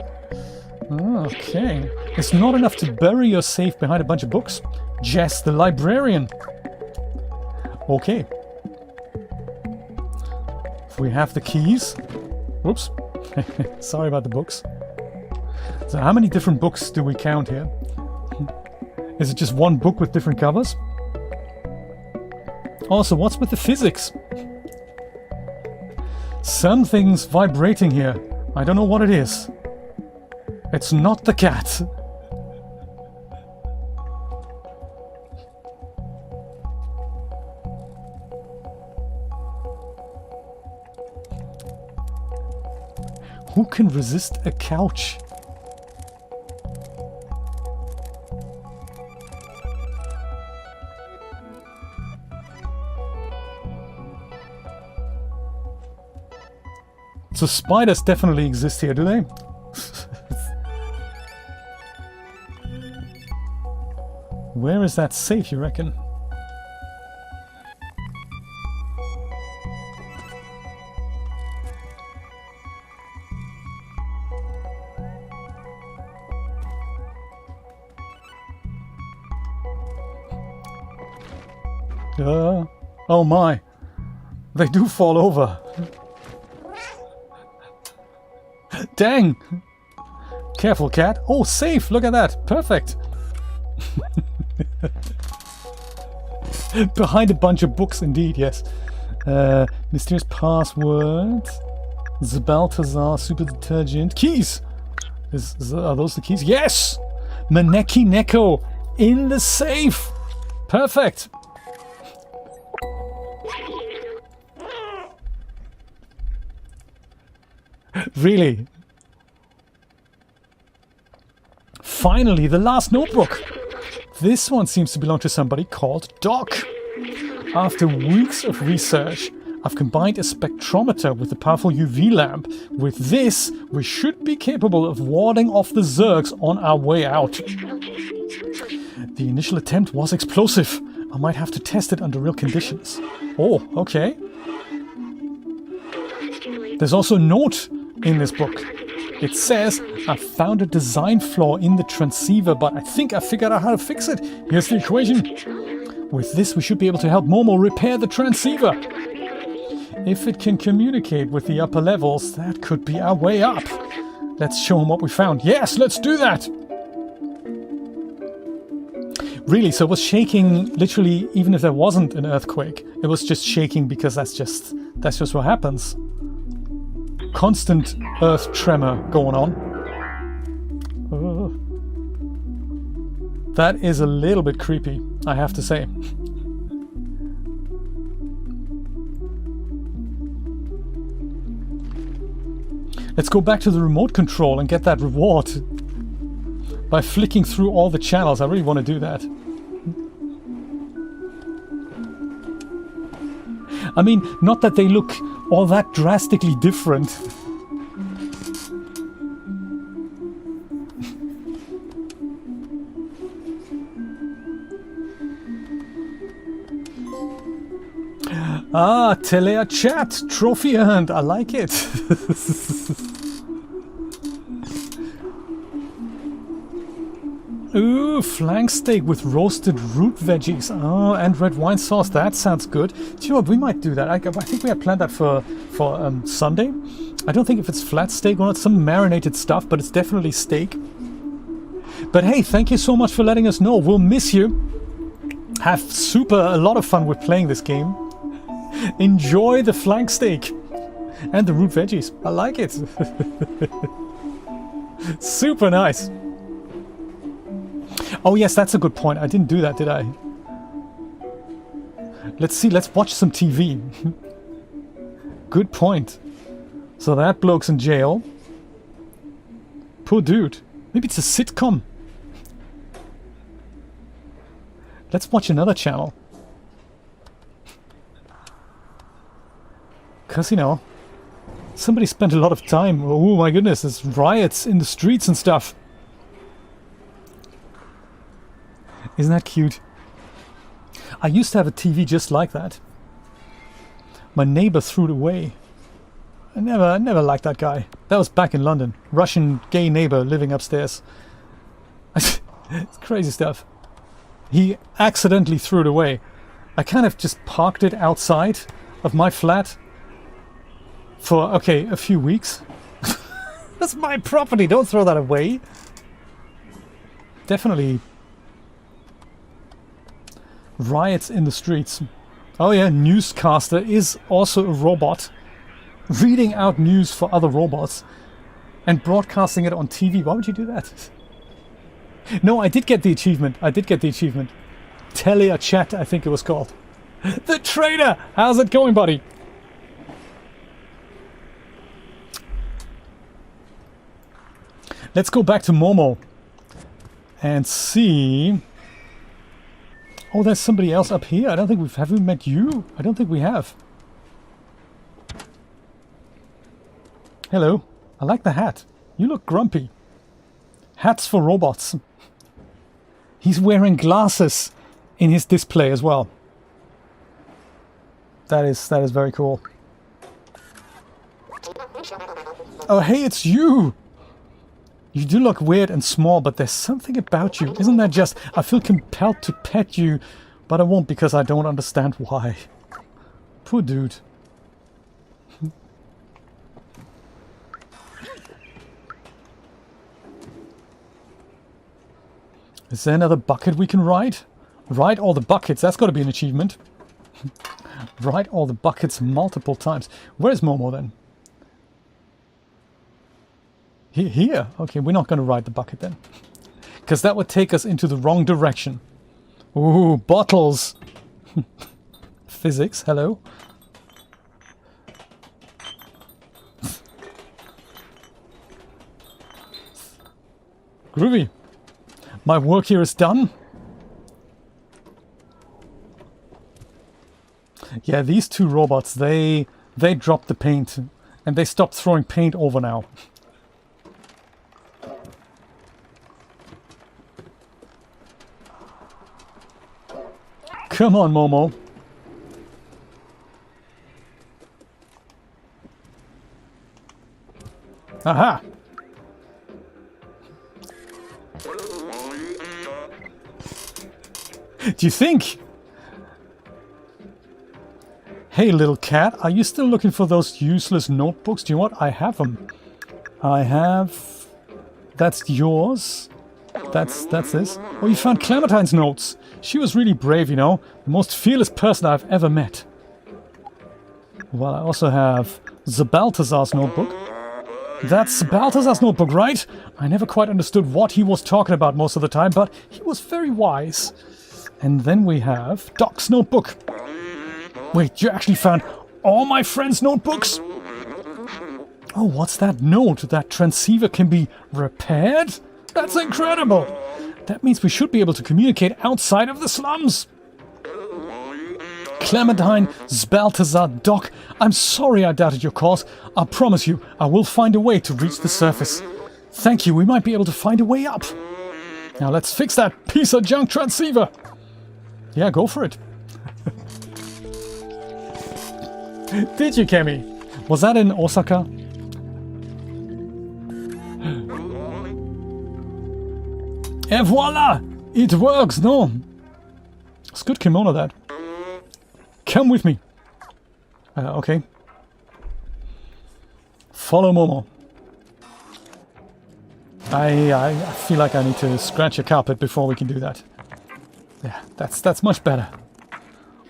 Okay. It's not enough to bury your safe behind a bunch of books. Jess the librarian. Okay. We have the keys. Whoops. Sorry about the books. So how many different books do we count here? Is it just one book with different covers? Also, what's with the physics? Something's vibrating here. I don't know what it is. It's not the cat. Who can resist a couch? So spiders definitely exist here, do they? Where is that safe, you reckon? Oh my, they do fall over. Dang! Careful, cat. Oh, safe! Look at that. Perfect. Behind a bunch of books, indeed, yes. Mysterious password. Balthazar super detergent. Keys! Are those the keys? Yes! Maneki Neko in the safe! Perfect! Really? Finally, the last notebook! This one seems to belong to somebody called Doc. After weeks of research, I've combined a spectrometer with a powerful UV lamp. With this, we should be capable of warding off the Zergs on our way out. The initial attempt was explosive. I might have to test it under real conditions. Oh, okay. There's also a note in this book. It says, I found a design flaw in the transceiver, but I think I figured out how to fix it. Here's the equation. With this, we should be able to help Momo repair the transceiver. If it can communicate with the upper levels, that could be our way up. Let's show him what we found. Yes, let's do that! Really, so it was shaking literally even if there wasn't an earthquake. It was just shaking because that's just what happens. Constant earth tremor going on. That is a little bit creepy, I have to say. Let's go back to the remote control and get that reward by flicking through all the channels. I really want to do that. I mean, not that they look all that drastically different. Ah, Telea chat, trophy earned. I like it. Ooh, flank steak with roasted root veggies. Oh, and red wine sauce. That sounds good. Do you know what? We might do that. I think we had planned that for Sunday. I don't think if it's flat steak or not. Some marinated stuff, but it's definitely steak. But hey, thank you so much for letting us know. We'll miss you. Have a lot of fun with playing this game. Enjoy the flank steak and the root veggies. I like it. Super nice. Oh yes, that's a good point. I didn't do that, did I? Let's see, let's watch some TV. Good point. So that bloke's in jail. Poor dude. Maybe it's a sitcom. Let's watch another channel. Because, you know, somebody spent a lot of time. Oh my goodness, there's riots in the streets and stuff. Isn't that cute? I used to have a TV just like that. My neighbor threw it away. I never liked that guy. That was back in London. Russian gay neighbor living upstairs. It's crazy stuff. He accidentally threw it away. I kind of just parked it outside of my flat for, okay, a few weeks. That's my property, don't throw that away. Definitely riots in the streets. Oh yeah, newscaster is also a robot. Reading out news for other robots and broadcasting it on TV. Why would you do that? No, I did get the achievement. Telia chat, I think it was called. The trader! How's it going, buddy? Let's go back to Momo and see. Oh, there's somebody else up here. I don't think have we met you? I don't think we have. Hello. I like the hat. You look grumpy. Hats for robots. He's wearing glasses in his display as well. That is very cool. Oh, hey, it's you! You do look weird and small, but there's something about you. Isn't that just... I feel compelled to pet you, but I won't because I don't understand why. Poor dude. Is there another bucket we can ride? Ride all the buckets. That's got to be an achievement. Ride all the buckets multiple times. Where's Momo then? Here? Okay, we're not going to ride the bucket then. Because that would take us into the wrong direction. Ooh, bottles! Physics, hello? Groovy. My work here is done. Yeah, these two robots, they dropped the paint. And they stopped throwing paint over now. Come on, Momo. Aha! Do you think Hey, little cat, are you still looking for those useless notebooks? Do you know what? I have them. I have... That's yours. That's this. Oh, you found Clementine's notes. She was really brave, you know. The most fearless person I've ever met. Well, I also have Balthazar's notebook. That's Balthazar's notebook, right? I never quite understood what he was talking about most of the time, but he was very wise. And then we have Doc's notebook. Wait, you actually found all my friends' notebooks? Oh, what's that note? That transceiver can be repaired? That's incredible! That means we should be able to communicate outside of the slums. Clementine, Balthazar, Doc, I'm sorry I doubted your cause. I promise you, I will find a way to reach the surface. Thank you, we might be able to find a way up. Now let's fix that piece of junk transceiver. Yeah, go for it. Did you, Kemi? Was that in Osaka? Et voila! It works, no? It's good kimono, that. Come with me. Okay. Follow Momo. I feel like I need to scratch a carpet before we can do that. Yeah, that's much better.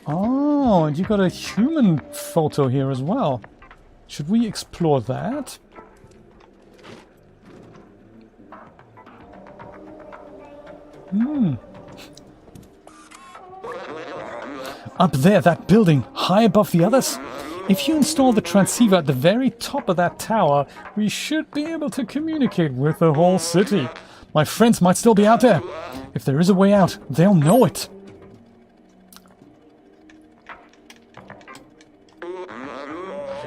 Oh, and you got a human photo here as well. Should we explore that? Up there, that building, high above the others. If you install the transceiver at the very top of that tower, we should be able to communicate with the whole city. My friends might still be out there. If there is a way out, they'll know it.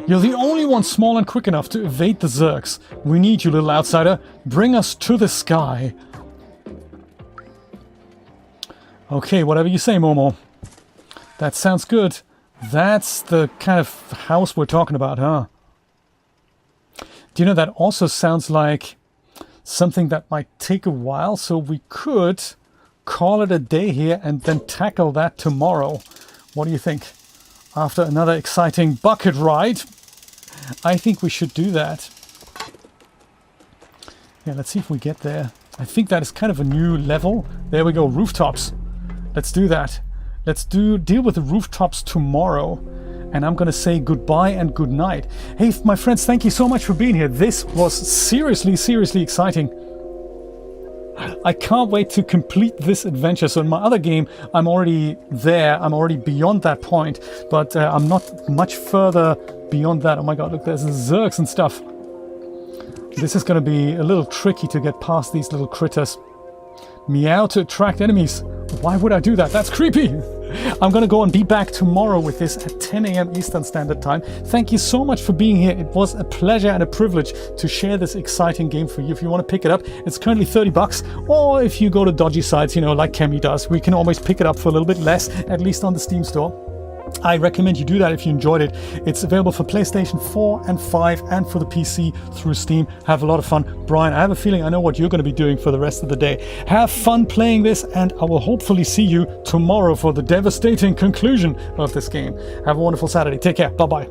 You're the only one small and quick enough to evade the Zergs. We need you, little outsider. Bring us to the sky. Okay, whatever you say, Momo. That sounds good. That's the kind of house we're talking about, huh? Do you know, that also sounds like something that might take a while, so we could call it a day here and then tackle that tomorrow. What do you think? After another exciting bucket ride, I think we should do that. Yeah, let's see if we get there. I think that is kind of a new level. There we go, rooftops. Let's do that. Let's deal with the rooftops tomorrow. And I'm going to say goodbye and good night. Hey, my friends, thank you so much for being here. This was seriously, seriously exciting. I can't wait to complete this adventure. So in my other game, I'm already there. I'm already beyond that point. But I'm not much further beyond that. Oh my god, look, there's the Zergs and stuff. This is going to be a little tricky to get past these little critters. Meow to attract enemies. Why would I do that? That's creepy. I'm going to go and be back tomorrow with this at 10 a.m. Eastern Standard Time. Thank you so much for being here. It was a pleasure and a privilege to share this exciting game for you. If you want to pick it up, it's currently $30. Or if you go to dodgy sites, you know, like Kemi does, we can always pick it up for a little bit less, at least on the Steam store. I recommend you do that if you enjoyed it. It's available for PlayStation 4 and 5 and for the PC through Steam. Have a lot of fun. Brian, I have a feeling I know what you're going to be doing for the rest of the day. Have fun playing this, and I will hopefully see you tomorrow for the devastating conclusion of this game. Have a wonderful Saturday. Take care. Bye-bye.